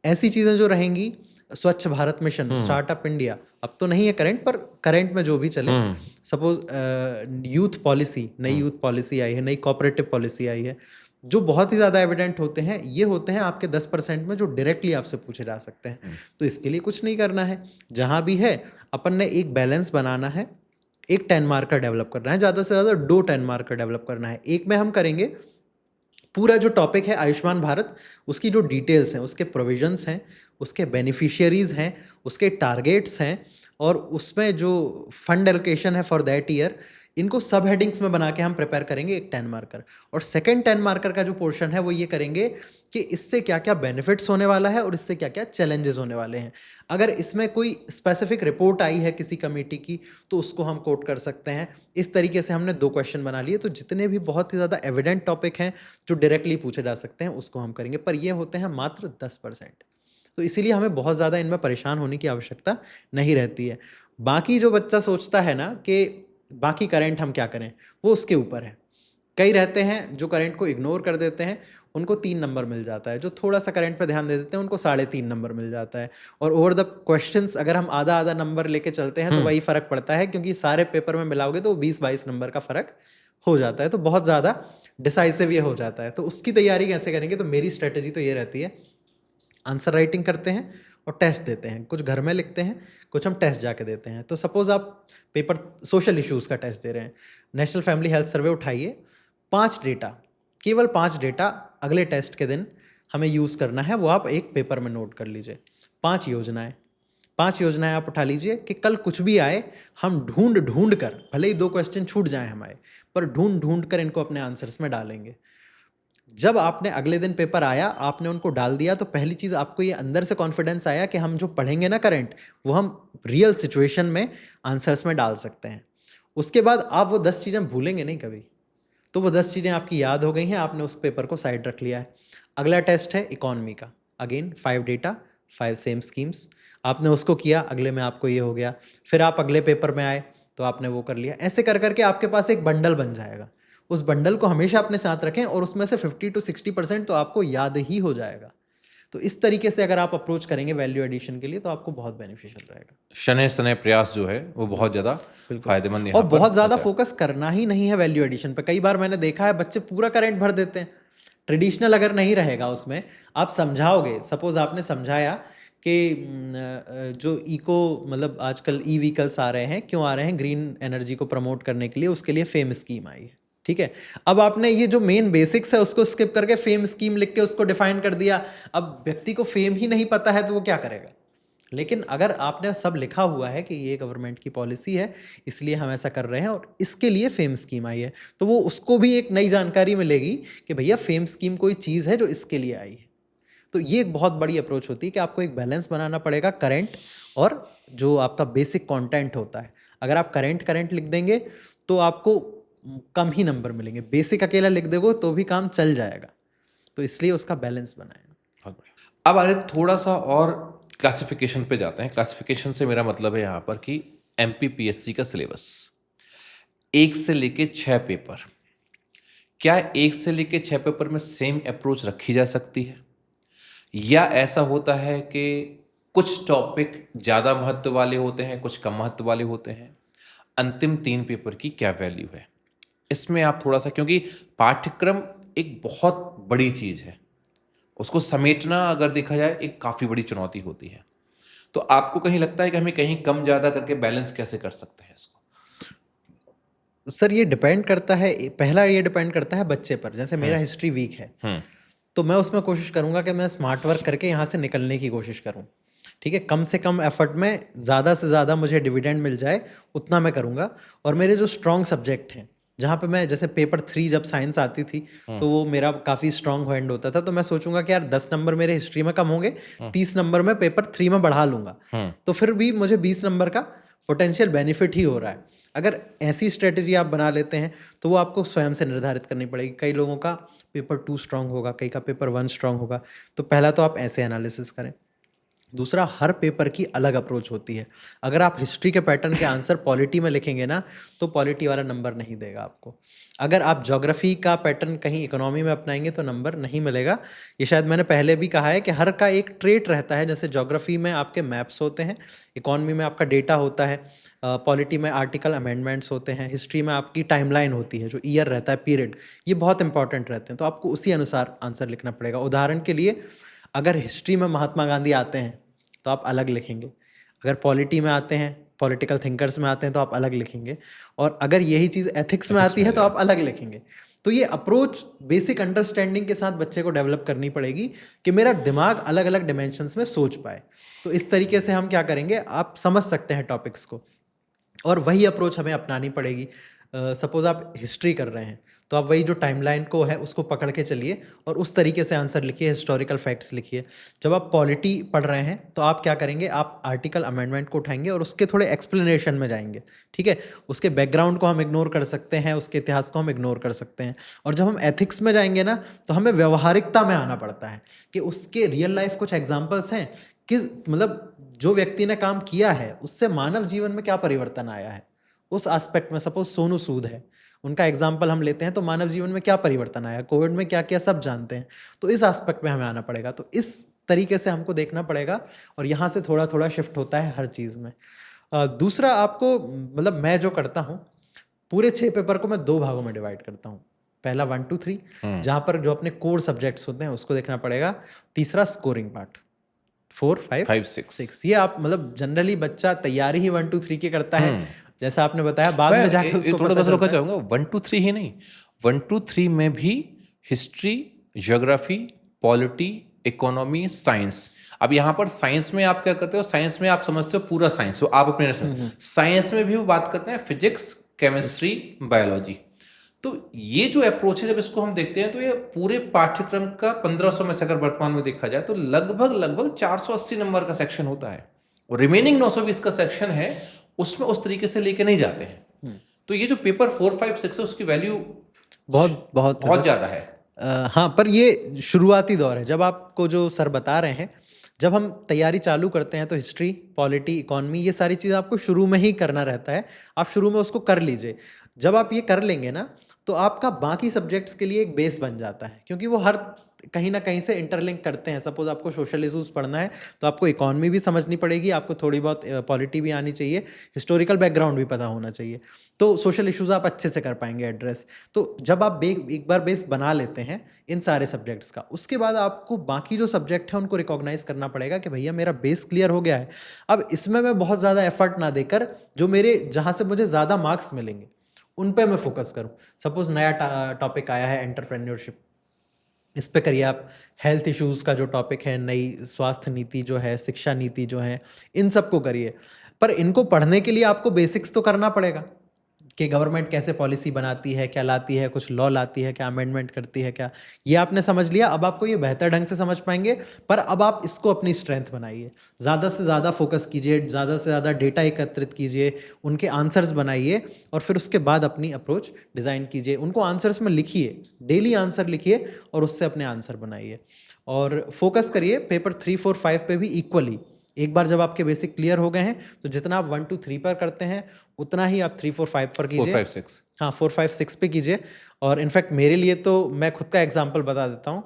ऐसी चीज़ें जो रहेंगी, स्वच्छ भारत मिशन, हम्म, स्टार्टअप इंडिया, अब तो नहीं है करंट, पर करंट में जो भी चले, हम्म, सपोज यूथ पॉलिसी, नई हम्म, यूथ पॉलिसी आई है, नई कोऑपरेटिव पॉलिसी आई है, जो बहुत ही ज़्यादा एविडेंट होते हैं, ये होते हैं आपके 10% में, जो डायरेक्टली आपसे पूछे जा सकते हैं। हम्म, तो इसके लिए कुछ नहीं करना है, जहाँ भी है अपन ने एक बैलेंस बनाना है, एक 10 मार्कर डेवलप करना है, ज़्यादा से ज़्यादा 2 10 मार्कर डेवलप करना है। एक में हम करेंगे पूरा जो टॉपिक है आयुष्मान भारत, उसकी जो डिटेल्स हैं, उसके प्रोविजंस हैं, उसके बेनिफिशियरीज़ हैं, उसके टारगेट्स हैं, और उसमें जो फंड एलोकेशन है फॉर दैट ईयर, इनको सब हेडिंग्स में बना के हम प्रिपेयर करेंगे एक 10 मार्कर। और सेकंड 10 मार्कर का जो पोर्शन है वो ये करेंगे कि इससे क्या क्या बेनिफिट्स होने वाला है और इससे क्या क्या चैलेंजेस होने वाले हैं। अगर इसमें कोई स्पेसिफिक रिपोर्ट आई है किसी कमेटी की तो उसको हम कोट कर सकते हैं। इस तरीके से हमने 2 क्वेश्चन बना लिए। तो जितने भी बहुत ही ज़्यादा एविडेंट टॉपिक हैं जो डायरेक्टली पूछे जा सकते हैं उसको हम करेंगे, पर ये होते हैं मात्र 10%। तो इसीलिए हमें बहुत ज़्यादा इनमें परेशान होने की आवश्यकता नहीं रहती है। बाकी जो बच्चा सोचता है ना कि बाकी करंट हम क्या करें, वो उसके ऊपर है। कई रहते हैं जो करंट को इग्नोर कर देते हैं, उनको 3 नंबर मिल जाता है। जो थोड़ा सा करंट पे ध्यान दे देते हैं उनको 3.5 नंबर मिल जाता है। और ओवर द क्वेश्चंस अगर हम आधा आधा नंबर लेके चलते हैं तो वही फ़र्क पड़ता है, क्योंकि सारे पेपर में मिलाओगे तो 20-22 नंबर का फ़र्क हो जाता है। तो बहुत ज़्यादा डिसाइसिव ये हो जाता है। तो उसकी तैयारी कैसे करेंगे, तो मेरी स्ट्रेटजी तो ये रहती है, आंसर राइटिंग करते हैं और टेस्ट देते हैं। कुछ घर में लिखते हैं, कुछ हम टेस्ट जाके देते हैं। तो सपोज़ आप पेपर सोशल इश्यूज़ का टेस्ट दे रहे हैं, नेशनल फैमिली हेल्थ सर्वे उठाइए, 5 डेटा, केवल 5 डेटा अगले टेस्ट के दिन हमें यूज़ करना है, वो आप एक पेपर में नोट कर लीजिए। 5 योजनाएं, 5 योजनाएं आप उठा लीजिए कि कल कुछ भी आए हम ढूंढ ढूंढ कर, भले ही 2 क्वेश्चन छूट जाएं हमारे, पर ढूंढ ढूंढ कर इनको अपने आंसर्स में डालेंगे। जब आपने अगले दिन पेपर आया, आपने उनको डाल दिया, तो पहली चीज़ आपको ये अंदर से कॉन्फिडेंस आया कि हम जो पढ़ेंगे ना करंट, वो हम रियल सिचुएशन में आंसर्स में डाल सकते हैं। उसके बाद आप वो 10 चीज़ें भूलेंगे नहीं कभी। तो वो 10 चीज़ें आपकी याद हो गई हैं, आपने उस पेपर को साइड रख लिया है। अगला टेस्ट है इकोनॉमी का, अगेन 5 डेटा, 5 सेम स्कीम्स, आपने उसको किया, अगले में आपको ये हो गया। फिर आप अगले पेपर में आए तो आपने वो कर लिया। ऐसे कर करके आपके पास एक बंडल बन जाएगा। उस बंडल को हमेशा अपने साथ रखें और उसमें से 50 to 60% तो आपको याद ही हो जाएगा। तो इस तरीके से अगर आप अप्रोच करेंगे वैल्यू एडिशन के लिए तो आपको बहुत बेनिफिशियल रहेगा। शनै शनै प्रयास जो है वो बहुत ज़्यादा फायदेमंद और यहाँ पर बहुत ज़्यादा होता है। फोकस करना ही नहीं है वैल्यू एडिशन पे। कई बार मैंने देखा है बच्चे पूरा करंट भर देते हैं। ट्रेडिशनल अगर नहीं रहेगा उसमें, आप समझाओगे, सपोज आपने समझाया कि जो इको मतलब आजकल ई व्हीकल्स आ रहे हैं, क्यों आ रहे हैं, ग्रीन एनर्जी को प्रमोट करने के लिए, उसके लिए फेम स्कीम आई है, ठीक है। अब आपने ये जो मेन बेसिक्स है उसको स्किप करके फेम स्कीम लिख के उसको डिफाइन कर दिया। अब व्यक्ति को फेम ही नहीं पता है तो वो क्या करेगा। लेकिन अगर आपने सब लिखा हुआ है कि ये गवर्नमेंट की पॉलिसी है, इसलिए हम ऐसा कर रहे हैं और इसके लिए फेम स्कीम आई है, तो वो उसको भी एक नई जानकारी मिलेगी कि भैया फेम स्कीम कोई चीज़ है जो इसके लिए आई है। तो ये एक बहुत बड़ी अप्रोच होती है कि आपको एक बैलेंस बनाना पड़ेगा करंट और जो आपका बेसिक कंटेंट होता है। अगर आप करंट लिख देंगे तो आपको कम ही नंबर मिलेंगे, बेसिक अकेला लिख दोगे तो भी काम चल जाएगा। तो इसलिए उसका बैलेंस बनाएं। बहुत बढ़िया। अब आगे थोड़ा सा और क्लासिफिकेशन पे जाते हैं। क्लासिफिकेशन से मेरा मतलब है यहाँ पर कि एमपीपीएससी का सिलेबस 1 से लेके 6 पेपर, क्या 1 से लेके 6 पेपर में सेम अप्रोच रखी जा सकती है, या ऐसा होता है कि कुछ टॉपिक ज़्यादा महत्व वाले होते हैं, कुछ कम महत्व वाले होते हैं? अंतिम 3 पेपर की क्या वैल्यू है इसमें आप थोड़ा सा, क्योंकि पाठ्यक्रम एक बहुत बड़ी चीज़ है, उसको समेटना अगर देखा जाए एक काफ़ी बड़ी चुनौती होती है। तो आपको कहीं लगता है कि हमें कहीं कम ज़्यादा करके बैलेंस कैसे कर सकते हैं इसको? सर ये डिपेंड करता है, पहला ये डिपेंड करता है बच्चे पर। जैसे मेरा हिस्ट्री वीक है तो मैं उसमें कोशिश करूंगा कि मैं स्मार्ट वर्क करके यहाँ से निकलने की कोशिश करूँ, ठीक है। कम से कम एफर्ट में ज़्यादा से ज़्यादा मुझे डिविडेंड मिल जाए उतना मैं करूँगा। और मेरे जो स्ट्रॉन्ग सब्जेक्ट हैं, जहाँ पे मैं, जैसे पेपर 3 जब साइंस आती थी तो वो मेरा काफ़ी स्ट्रॉन्ग हैंड होता था, तो मैं सोचूंगा कि यार 10 नंबर मेरे हिस्ट्री में कम होंगे, 30 नंबर में पेपर 3 में बढ़ा लूँगा, तो फिर भी मुझे 20 नंबर का पोटेंशियल बेनिफिट ही हो रहा है। अगर ऐसी स्ट्रेटेजी आप बना लेते हैं तो वो आपको स्वयं से निर्धारित करनी पड़ेगी। कई लोगों का पेपर 2 स्ट्रांग होगा, कई का पेपर 1 स्ट्रांग होगा। तो पहला तो आप ऐसे एनालिसिस करें। दूसरा, हर पेपर की अलग अप्रोच होती है। अगर आप हिस्ट्री के पैटर्न के आंसर पॉलिटी में लिखेंगे ना तो पॉलिटी वाला नंबर नहीं देगा आपको। अगर आप ज्योग्राफी का पैटर्न कहीं इकोनॉमी में अपनाएंगे तो नंबर नहीं मिलेगा। ये शायद मैंने पहले भी कहा है कि हर का एक ट्रेट रहता है। जैसे ज्योग्राफी में आपके मैप्स होते हैं, इकोनॉमी में आपका डेटा होता है, पॉलिटी में आर्टिकल अमेंडमेंट्स होते हैं, हिस्ट्री में आपकी टाइमलाइन होती है, जो ईयर रहता है, पीरियड, ये बहुत इंपॉर्टेंट रहते हैं। तो आपको उसी अनुसार आंसर लिखना पड़ेगा। उदाहरण के लिए, अगर हिस्ट्री में महात्मा गांधी आते हैं तो आप अलग लिखेंगे, अगर पॉलिटी में आते हैं, पॉलिटिकल थिंकर्स में आते हैं तो आप अलग लिखेंगे, और अगर यही चीज़ एथिक्स में आती है तो आप अलग लिखेंगे। तो ये अप्रोच बेसिक अंडरस्टैंडिंग के साथ बच्चे को डेवलप करनी पड़ेगी कि मेरा दिमाग अलग अलग डिमेंशंस में सोच पाए। तो इस तरीके से हम क्या करेंगे, आप समझ सकते हैं टॉपिक्स को, और वही अप्रोच हमें अपनानी पड़ेगी। सपोज आप हिस्ट्री कर रहे हैं तो आप वही जो टाइमलाइन को है उसको पकड़ के चलिए और उस तरीके से आंसर लिखिए, हिस्टोरिकल फैक्ट्स लिखिए। जब आप पॉलिटी पढ़ रहे हैं तो आप क्या करेंगे, आप आर्टिकल अमेंडमेंट को उठाएंगे और उसके थोड़े एक्सप्लेनेशन में जाएंगे, ठीक है। उसके बैकग्राउंड को हम इग्नोर कर सकते हैं, उसके इतिहास को हम इग्नोर कर सकते हैं। और जब हम एथिक्स में जाएंगे ना तो हमें व्यवहारिकता में आना पड़ता है कि उसके रियल लाइफ कुछ एग्जाम्पल्स हैं कि मतलब जो व्यक्ति ने काम किया है उससे मानव जीवन में क्या परिवर्तन आया है उस एस्पेक्ट में। सपोज सोनू सूद है, उनका एग्जाम्पल हम लेते हैं तो मानव जीवन में क्या परिवर्तन आया, कोविड में क्या किया सब जानते हैं। तो इस एस्पेक्ट में हमें आना पड़ेगा, तो इस तरीके से हमको देखना पड़ेगा और यहाँ से थोड़ा थोड़ा शिफ्ट होता है हर चीज़ में। दूसरा आपको मतलब मैं जो करता हूँ, पूरे 6 पेपर को मैं 2 भागों में डिवाइड करता हूँ। पहला 1 2 3 जहाँ पर जो अपने कोर सब्जेक्ट्स होते हैं उसको देखना पड़ेगा। तीसरा स्कोरिंग पार्ट 4 5 5 6। ये आप मतलब जनरली बच्चा तैयारी ही 1 2 3 की करता है, जैसा आपने बताया, बाद में जाके उसको थोड़ा पता बस रोका चलता है। चाहूंगा, 1 2 3 ही नहीं, 1 2 3 में भी history, geography, polity, economy, science. अब यहाँ पर साइंस में आप क्या करते हो, साइंस में आप समझते हो पूरा साइंस, तो आप अपने साइंस में भी वो बात करते हैं फिजिक्स, केमिस्ट्री, बायोलॉजी। तो ये जो अप्रोच है, जब इसको हम देखते हैं तो ये पूरे पाठ्यक्रम का 1500 में से अगर वर्तमान में देखा जाए तो लगभग 480 नंबर का सेक्शन होता है, और रिमेनिंग 920 का सेक्शन है उसमें उस तरीके से लेके नहीं जाते हैं। तो ये जो पेपर 4 5 6 है उसकी वैल्यू बहुत ज्यादा है। हाँ, पर ये शुरुआती दौर है। जब आपको जो सर बता रहे हैं, जब हम तैयारी चालू करते हैं तो हिस्ट्री, पॉलिटी, इकोनॉमी, ये सारी चीज़ आपको शुरू में ही करना रहता है। आप शुरू में उसको कर लीजिए। जब आप ये कर लेंगे ना तो आपका बाकी सब्जेक्ट्स के लिए एक बेस बन जाता है, क्योंकि वो हर कहीं ना कहीं से इंटरलिंक करते हैं। सपोज आपको सोशल इशूज़ पढ़ना है तो आपको इकोनॉमी भी समझनी पड़ेगी, आपको थोड़ी बहुत पॉलिटी भी आनी चाहिए, हिस्टोरिकल बैकग्राउंड भी पता होना चाहिए, तो सोशल इश्यूज़ आप अच्छे से कर पाएंगे एड्रेस। तो जब आप एक बार बेस बना लेते हैं इन सारे सब्जेक्ट्स का, उसके बाद आपको बाकी जो सब्जेक्ट है उनको रिकॉग्नाइज करना पड़ेगा कि भैया मेरा बेस क्लियर हो गया है। अब इसमें मैं बहुत ज़्यादा एफर्ट ना देकर जो मेरे जहाँ से मुझे ज़्यादा मार्क्स मिलेंगे उन पे मैं फोकस करूँ। सपोज नया टॉपिक आया है एंटरप्रेन्योरशिप, इस पे करिए आप। हेल्थ इश्यूज़ का जो टॉपिक है, नई स्वास्थ्य नीति जो है, शिक्षा नीति जो है, इन सब को करिए। पर इनको पढ़ने के लिए आपको बेसिक्स तो करना पड़ेगा कि गवर्नमेंट कैसे पॉलिसी बनाती है, क्या लाती है, कुछ लॉ लाती है, क्या अमेंडमेंट करती है, क्या, ये आपने समझ लिया। अब आपको ये बेहतर ढंग से समझ पाएंगे। पर अब आप इसको अपनी स्ट्रेंथ बनाइए, ज़्यादा से ज़्यादा फोकस कीजिए, ज़्यादा से ज़्यादा डेटा एकत्रित कीजिए, उनके आंसर्स बनाइए और फिर उसके बाद अपनी अप्रोच डिज़ाइन कीजिए। उनको आंसर्स में लिखिए, डेली आंसर लिखिए और उससे अपने आंसर बनाइए। और फोकस करिए पेपर 3 4 5 पे भी इक्वली। एक बार जब आपके बेसिक क्लियर हो गए हैं तो जितना आप 1 2 3 पर करते हैं उतना ही आप 3 4 5 पर कीजिए। 4 5 6 हाँ, 4 5 6 पे कीजिए। और इनफैक्ट मेरे लिए तो मैं खुद का एग्जांपल बता देता हूँ।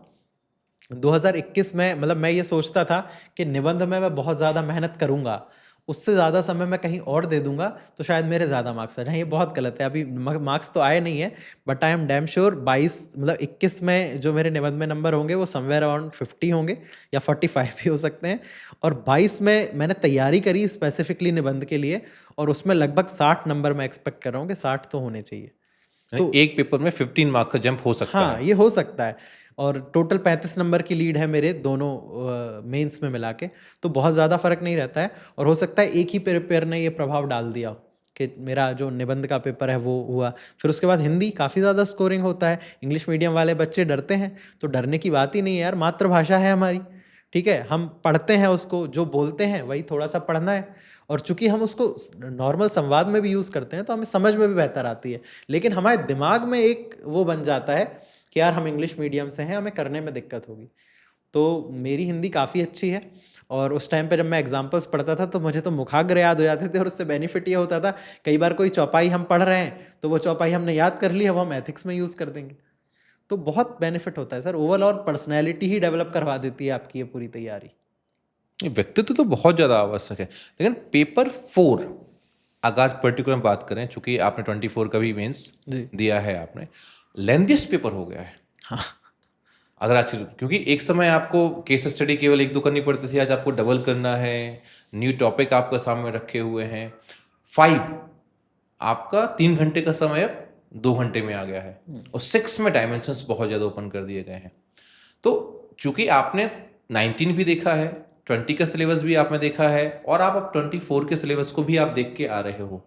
2021 में मतलब मैं ये सोचता था कि निबंध में मैं बहुत ज़्यादा मेहनत करूँगा, उससे ज़्यादा समय मैं कहीं और दे दूंगा तो शायद मेरे ज़्यादा मार्क्स आ जाएं। ये बहुत गलत है। अभी मार्क्स तो आए नहीं है, but I am damn sure 22 मतलब 21 में जो मेरे निबंध में नंबर होंगे वो समवेयर अराउंड 50 होंगे या 45 भी हो सकते हैं। और 22 में मैंने तैयारी करी स्पेसिफिकली निबंध के लिए और उसमें लगभग 60 नंबर मैं एक्सपेक्ट कर रहा हूँ कि 60 तो होने चाहिए। तो एक पेपर में 15 मार्क का जंप हो सकता हाँ, है। ये हो सकता है। और टोटल 35 नंबर की लीड है मेरे दोनों मेंस में मिला के, तो बहुत ज़्यादा फर्क नहीं रहता है। और हो सकता है एक ही पेपर ने ये प्रभाव डाल दिया हो कि मेरा जो निबंध का पेपर है वो हुआ। फिर उसके बाद हिंदी काफ़ी ज़्यादा स्कोरिंग होता है। इंग्लिश मीडियम वाले बच्चे डरते हैं, तो डरने की बात ही नहीं है यार, मातृभाषा है हमारी, ठीक है। हम पढ़ते हैं उसको, जो बोलते हैं वही थोड़ा सा पढ़ना है। और चूंकि हम उसको नॉर्मल संवाद में भी यूज़ करते हैं तो हमें समझ में भी बेहतर आती है। लेकिन हमारे दिमाग में एक वो बन जाता है कि यार हम इंग्लिश मीडियम से हैं, हमें करने में दिक्कत होगी। तो मेरी हिंदी काफ़ी अच्छी है। और उस टाइम पे जब मैं एग्जाम्पल्स पढ़ता था तो मुझे तो मुखाग्र याद हो जाते थे। और उससे बेनिफिट ये होता था, कई बार कोई चौपाई हम पढ़ रहे हैं तो वो चौपाई हमने याद कर ली है, वो हम एथिक्स में यूज़ कर देंगे। तो बहुत बेनिफिट होता है सर। ओवरऑल पर्सनैलिटी ही डेवलप करवा देती है आपकी ये पूरी तैयारी। व्यक्तित्व तो बहुत ज़्यादा आवश्यक है, लेकिन पेपर 4 अगर पर्टिकुलर बात करें, चूंकि आपने 24 का भी मेंस दिया है, आपने लेंथीस्ट पेपर हो गया है। हाँ, अगर आज, क्योंकि एक समय आपको केस स्टडी केवल 1 2 करनी पड़ती थी, आज आपको डबल करना है, न्यू टॉपिक आपके सामने रखे हुए हैं। 5 आपका 3 घंटे का समय अब 2 घंटे में आ गया है, और 6 में डायमेंशंस बहुत ज़्यादा ओपन कर दिए गए हैं। तो चूंकि आपने 19 भी देखा है, 20 का सिलेबस भी आपने देखा है, और आप अब 24 के सिलेबस को भी आप देख के आ रहे हो,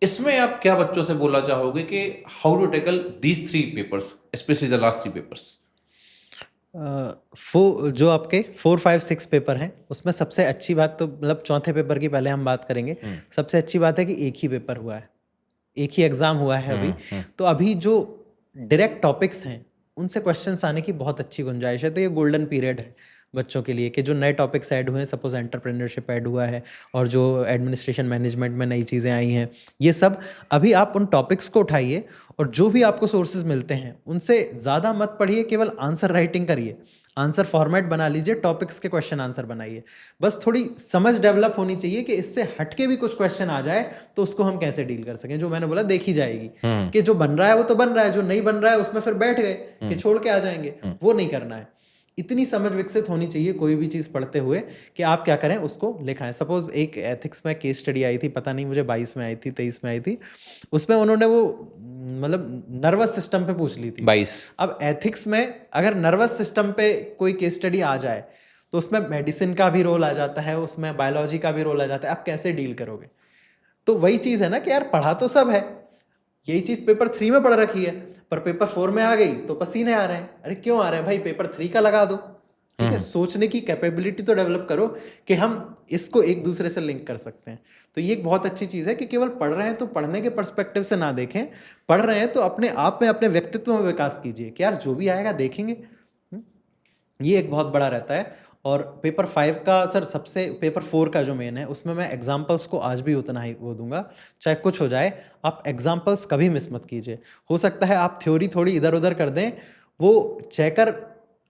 इसमें आप क्या बच्चों से बोलना चाहोगे कि how to tackle these 3 papers, especially the last 3 papers? जो आपके 4, 5, 6 पेपर हैं उसमें सबसे अच्छी बात तो मतलब चौथे पेपर की पहले हम बात करेंगे। सबसे अच्छी बात है कि एक ही पेपर हुआ है, एक ही एग्ज़ाम हुआ है अभी। तो अभी जो डायरेक्ट टॉपिक्स हैं उनसे क्वेश्चंस आने की बहुत अच्छी गुंजाइश है। तो ये गोल्डन पीरियड है बच्चों के लिए कि जो नए टॉपिक्स ऐड हुए हैं, सपोज एंटरप्रेन्योरशिप ऐड हुआ है और जो एडमिनिस्ट्रेशन मैनेजमेंट में नई चीज़ें आई हैं, ये सब अभी आप उन टॉपिक्स को उठाइए और जो भी आपको सोर्सेज मिलते हैं उनसे ज़्यादा मत पढ़िए, केवल आंसर राइटिंग करिए, आंसर फॉर्मेट बना लीजिए, टॉपिक्स के क्वेश्चन आंसर बनाइए। बस थोड़ी समझ डेवलप होनी चाहिए कि इससे हटके भी कुछ क्वेश्चन आ जाए तो उसको हम कैसे डील कर सकें। जो मैंने बोला देखी जाएगी कि जो बन रहा है वो तो बन रहा है, जो नहीं बन रहा है उसमें फिर बैठ गए कि छोड़ के आ जाएंगे, वो नहीं करना है। इतनी समझ विकसित होनी चाहिए कोई भी चीज़ पढ़ते हुए कि आप क्या करें उसको लिखाएं। सपोज एक एथिक्स में केस स्टडी आई थी, पता नहीं मुझे 22 में आई थी 23 में आई थी, उसमें उन्होंने वो मतलब नर्वस सिस्टम पे पूछ ली थी। 22। अब एथिक्स में अगर नर्वस सिस्टम पे कोई केस स्टडी आ जाए तो उसमें मेडिसिन का भी रोल आ जाता है, उसमें बायोलॉजी का भी रोल आ जाता है, आप कैसे डील करोगे? तो वही चीज़ है ना कि यार पढ़ा तो सब है, यही चीज़ पेपर 3 में पढ़ रखी है, पर पेपर 4 में आ गई तो पसीने आ रहे हैं। अरे क्यों आ रहे हैं भाई? पेपर 3 का लगा दो, ठीक है? सोचने की कैपेबिलिटी तो डेवलप करो कि हम इसको एक दूसरे से लिंक कर सकते हैं। तो ये एक बहुत अच्छी चीज़ है कि केवल पढ़ रहे हैं तो पढ़ने के पर्सपेक्टिव से ना देखें, पढ़ रहे हैं तो अपने आप में अपने व्यक्तित्व में विकास कीजिए कि यार जो भी आएगा देखेंगे। ये एक बहुत बड़ा रहता है। और पेपर 5 का सर सबसे, पेपर 4 का जो मेन है उसमें मैं एग्जाम्पल्स को आज भी उतना ही वो दूंगा, चाहे कुछ हो जाए, आप एग्जाम्पल्स कभी मिस मत कीजिए। हो सकता है आप थ्योरी थोड़ी इधर उधर कर दें, वो चेकर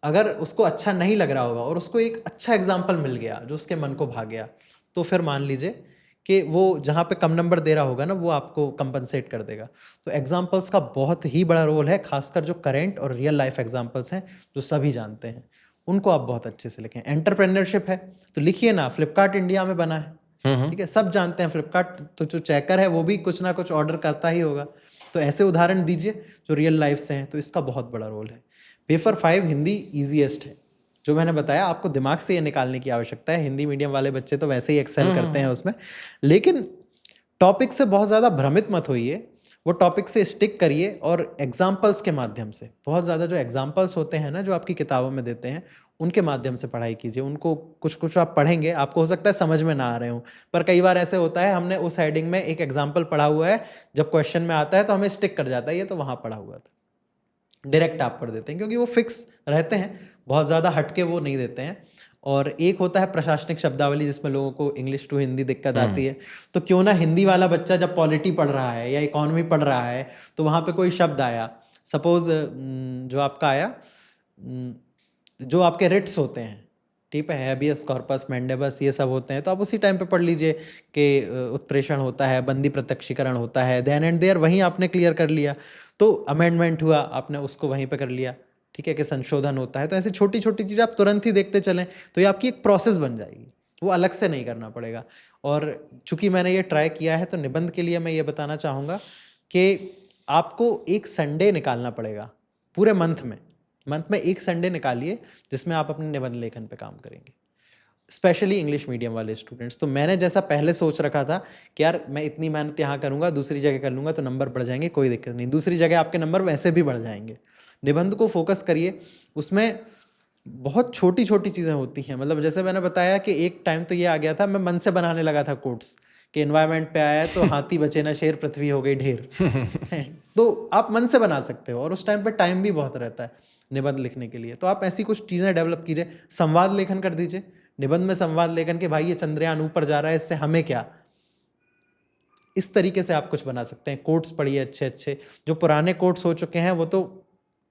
अगर उसको अच्छा नहीं लग रहा होगा और उसको एक अच्छा एग्जाम्पल मिल गया जो उसके मन को भा गया, तो फिर मान लीजिए कि वो जहाँ पे कम नंबर दे रहा होगा ना वो आपको कंपनसेट कर देगा। तो एग्जाम्पल्स का बहुत ही बड़ा रोल है, खासकर जो करेंट और रियल लाइफ एग्जाम्पल्स हैं जो सभी जानते हैं उनको आप बहुत अच्छे से लिखें। एंटरप्रेन्योरशिप है तो लिखिए ना, फ्लिपकार्ट इंडिया में बना है, ठीक है, सब जानते हैं फ्लिपकार्ट, तो जो चेकर है वो भी कुछ ना कुछ ऑर्डर करता ही होगा। तो ऐसे उदाहरण दीजिए जो रियल लाइफ से हैं, तो इसका बहुत बड़ा रोल है। पेपर 5 हिंदी ईजीएस्ट है, जो मैंने बताया आपको दिमाग से ये निकालने की आवश्यकता है। हिंदी मीडियम वाले बच्चे तो वैसे ही एक्सेल करते हैं उसमें, लेकिन टॉपिक से बहुत ज़्यादा भ्रमित मत होइए, वो टॉपिक से स्टिक करिए और एग्जाम्पल्स के माध्यम से, बहुत ज़्यादा जो एग्जाम्पल्स होते हैं ना जो आपकी किताबों में देते हैं उनके माध्यम से पढ़ाई कीजिए। उनको कुछ कुछ आप पढ़ेंगे, आपको हो सकता है समझ में ना आ रहे हो, पर कई बार ऐसे होता है हमने उस हेडिंग में एक एग्जाम्पल पढ़ा हुआ है, जब क्वेश्चन में आता है तो हमें स्टिक कर जाता है ये तो वहाँ पढ़ा हुआ था, डायरेक्ट आप पढ़ देते हैं क्योंकि वो फिक्स रहते हैं, बहुत ज़्यादा हटके वो नहीं देते हैं। और एक होता है प्रशासनिक शब्दावली जिसमें लोगों को इंग्लिश टू हिंदी दिक्कत आती है, तो क्यों ना हिंदी वाला बच्चा जब पॉलिटी पढ़ रहा है या इकोनॉमी पढ़ रहा है तो वहाँ पे कोई शब्द आया, सपोज जो आपका आया, जो आपके रिट्स होते हैं, ठीक है, हैबियस कॉर्पस मैंडेबस ये सब होते हैं, तो आप उसी टाइम पे पढ़ लीजिए कि उत्प्रेषण होता है, बंदी प्रत्यक्षीकरण होता है, देन एंड देयर वहीं आपने क्लियर कर लिया। तो अमेंडमेंट हुआ, आपने उसको वहीं पे कर लिया, ठीक है, कि संशोधन होता है। तो ऐसी छोटी छोटी चीज़ें आप तुरंत ही देखते चलें तो ये आपकी एक प्रोसेस बन जाएगी, वो अलग से नहीं करना पड़ेगा। और चूंकि मैंने ये ट्राई किया है तो निबंध के लिए मैं ये बताना चाहूँगा कि आपको एक संडे निकालना पड़ेगा पूरे मंथ में एक संडे निकालिए जिसमें आप अपने निबंध लेखन पे काम करेंगे, स्पेशली इंग्लिश मीडियम वाले स्टूडेंट्स। तो मैंने जैसा पहले सोच रखा था कि यार मैं इतनी मेहनत यहाँ करूँगा, दूसरी जगह कर लूँगा तो नंबर बढ़ जाएंगे, कोई दिक्कत नहीं, दूसरी जगह आपके नंबर वैसे भी बढ़ जाएंगे। निबंध को फोकस करिए, उसमें बहुत छोटी छोटी चीज़ें होती हैं। मतलब जैसे मैंने बताया कि एक टाइम तो ये आ गया था, मैं मन से बनाने लगा था कोट्स कि एनवायरनमेंट पे आया है तो हाथी बचे ना शेर, पृथ्वी हो गई ढेर तो आप मन से बना सकते हो और उस टाइम पे टाइम भी बहुत रहता है निबंध लिखने के लिए। तो आप ऐसी कुछ चीज़ें डेवलप कीजिए, संवाद लेखन कर दीजिए निबंध में, संवाद लेखन के भाई ये चंद्रयान ऊपर जा रहा है इससे हमें क्या, इस तरीके से आप कुछ बना सकते हैं। कोट्स पढ़िए अच्छे अच्छे, जो पुराने कोट्स हो चुके हैं वो तो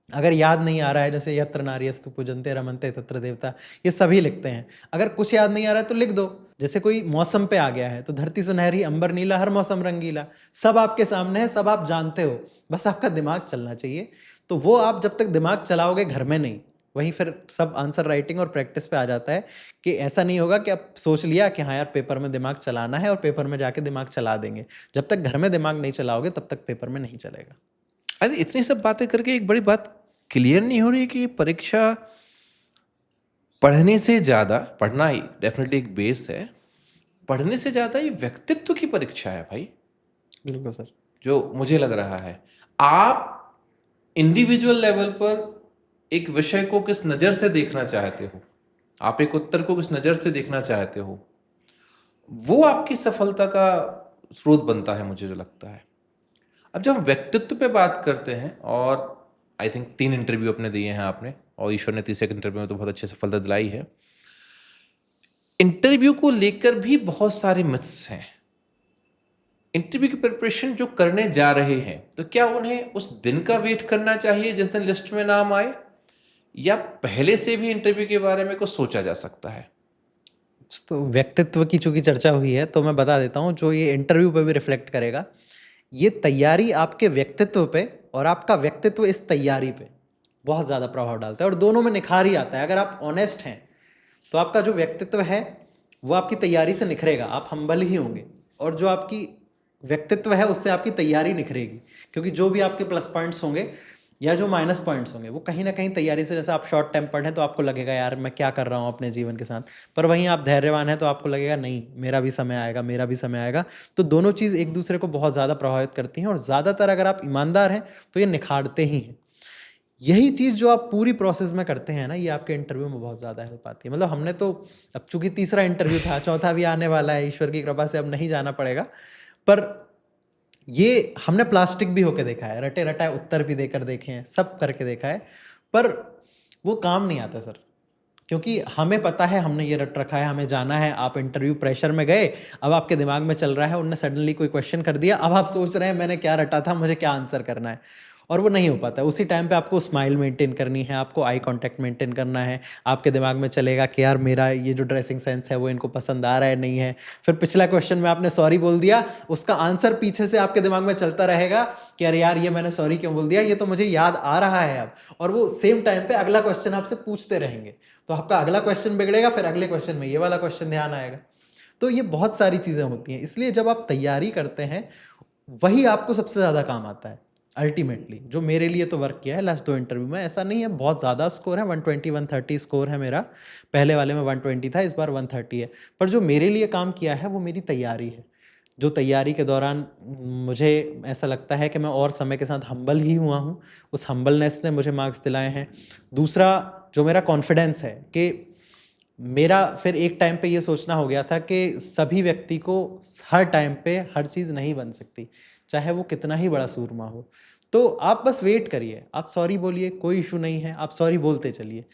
अगर याद नहीं आ रहा है, जैसे यत्र नार्यस्तु पूजन्ते रमन्ते तत्र देवता, ये सभी लिखते हैं। अगर कुछ याद नहीं आ रहा है तो लिख दो, जैसे कोई मौसम पे आ गया है तो धरती सुनहरी अंबर नीला हर मौसम रंगीला, सब आपके सामने है, सब आप जानते हो, बस आपका दिमाग चलना चाहिए। तो वो आप जब तक दिमाग चलाओगे घर में नहीं, वहीं फिर सब आंसर राइटिंग और प्रैक्टिस पे आ जाता है कि ऐसा नहीं होगा कि आप सोच लिया कि हाँ यार पेपर में दिमाग चलाना है और पेपर में जाके दिमाग चला देंगे। जब तक घर में दिमाग नहीं चलाओगे तब तक पेपर में नहीं चलेगा। अरे इतनी सब बातें करके एक बड़ी बात क्लियर नहीं हो रही कि परीक्षा पढ़ने से ज़्यादा, पढ़ना ही डेफिनेटली एक बेस है, पढ़ने से ज़्यादा ये व्यक्तित्व की परीक्षा है भाई। बिल्कुल सर। जो मुझे लग रहा है। आप इंडिविजुअल लेवल पर एक विषय को किस नज़र से देखना चाहते हो, आप एक उत्तर को किस नज़र से देखना चाहते हो, वो आपकी सफलता का स्रोत बनता है, मुझे जो लगता है। अब जब हम व्यक्तित्व पे बात करते हैं, और आई थिंक 3 इंटरव्यू अपने दिए हैं आपने, और ईश्वर ने तीसरे इंटरव्यू में तो बहुत अच्छी सफलता दिलाई है। इंटरव्यू को लेकर भी बहुत सारे मिथ्स हैं। इंटरव्यू की प्रिपरेशन जो करने जा रहे हैं, तो क्या उन्हें उस दिन का वेट करना चाहिए जिस दिन लिस्ट में नाम आए, या पहले से भी इंटरव्यू के बारे में कुछ सोचा जा सकता है? तो व्यक्तित्व की चूँकि चर्चा हुई है, तो मैं बता देता हूँ, जो ये इंटरव्यू पे भी रिफ्लेक्ट करेगा। ये तैयारी आपके व्यक्तित्व पे और आपका व्यक्तित्व इस तैयारी पे बहुत ज़्यादा प्रभाव डालता है, और दोनों में निखार ही आता है। अगर आप ऑनेस्ट हैं, तो आपका जो व्यक्तित्व है वो आपकी तैयारी से निखरेगा, आप हम्बल ही होंगे, और जो आपकी व्यक्तित्व है उससे आपकी तैयारी निखरेगी। क्योंकि जो भी आपके प्लस पॉइंट्स होंगे या जो माइनस पॉइंट्स होंगे, वो कहीं ना कहीं तैयारी से, जैसे आप शॉर्ट टेम्पर्ड हैं तो आपको लगेगा यार मैं क्या कर रहा हूँ अपने जीवन के साथ, पर वहीं आप धैर्यवान हैं तो आपको लगेगा नहीं, मेरा भी समय आएगा, मेरा भी समय आएगा। तो दोनों चीज़ एक दूसरे को बहुत ज़्यादा प्रभावित करती हैं, और ज़्यादातर अगर आप ईमानदार हैं तो ये निखारते ही हैं। यही चीज़ जो आप पूरी प्रोसेस में करते हैं ना, ये आपके इंटरव्यू में बहुत ज़्यादा हेल्प आती है। मतलब हमने तो, अब चूंकि तीसरा इंटरव्यू था, चौथा भी आने वाला है, ईश्वर की कृपा से अब नहीं जाना पड़ेगा, पर ये हमने प्लास्टिक भी होके देखा है, रटे रटाए उत्तर भी देकर देखे हैं, सब करके देखा है, पर वो काम नहीं आता सर। क्योंकि हमें पता है, हमने ये रट रखा है, हमें जाना है। आप इंटरव्यू प्रेशर में गए, अब आपके दिमाग में चल रहा है, उनने सडनली कोई क्वेश्चन कर दिया, अब आप सोच रहे हैं मैंने क्या रटा था, मुझे क्या आंसर करना है, और वो नहीं हो पाता। उसी टाइम पे आपको स्माइल मेंटेन करनी है, आपको आई कांटेक्ट मेंटेन करना है। आपके दिमाग में चलेगा कि यार मेरा ये जो ड्रेसिंग सेंस है वो इनको पसंद आ रहा है नहीं है। फिर पिछला क्वेश्चन में आपने सॉरी बोल दिया, उसका आंसर पीछे से आपके दिमाग में चलता रहेगा कि अरे यार ये मैंने सॉरी क्यों बोल दिया, ये तो मुझे याद आ रहा है अब, और वो सेम टाइम पे अगला क्वेश्चन आपसे पूछते रहेंगे, तो आपका अगला क्वेश्चन बिगड़ेगा, फिर अगले क्वेश्चन में ये वाला क्वेश्चन ध्यान आएगा। तो ये बहुत सारी चीज़ें होती हैं, इसलिए जब आप तैयारी करते हैं वही आपको सबसे ज़्यादा काम आता है अल्टीमेटली। जो मेरे लिए तो वर्क किया है लास्ट 2 इंटरव्यू में, ऐसा नहीं है बहुत ज़्यादा स्कोर है, 120 130 स्कोर है मेरा। पहले वाले में 120 था, इस बार 130 है। पर जो मेरे लिए काम किया है वो मेरी तैयारी है। जो तैयारी के दौरान मुझे ऐसा लगता है कि मैं और समय के साथ हम्बल ही हुआ हूँ, उस हम्बलनेस ने मुझे मार्क्स दिलाए हैं। दूसरा, जो मेरा कॉन्फिडेंस है कि मेरा फिर एक टाइम पे ये सोचना हो गया था कि सभी व्यक्ति को हर टाइम पे हर चीज़ नहीं बन सकती, चाहे वो कितना ही बड़ा सूरमा हो। तो आप बस वेट करिए, आप सॉरी बोलिए, कोई इशू नहीं है, आप सॉरी बोलते चलिए।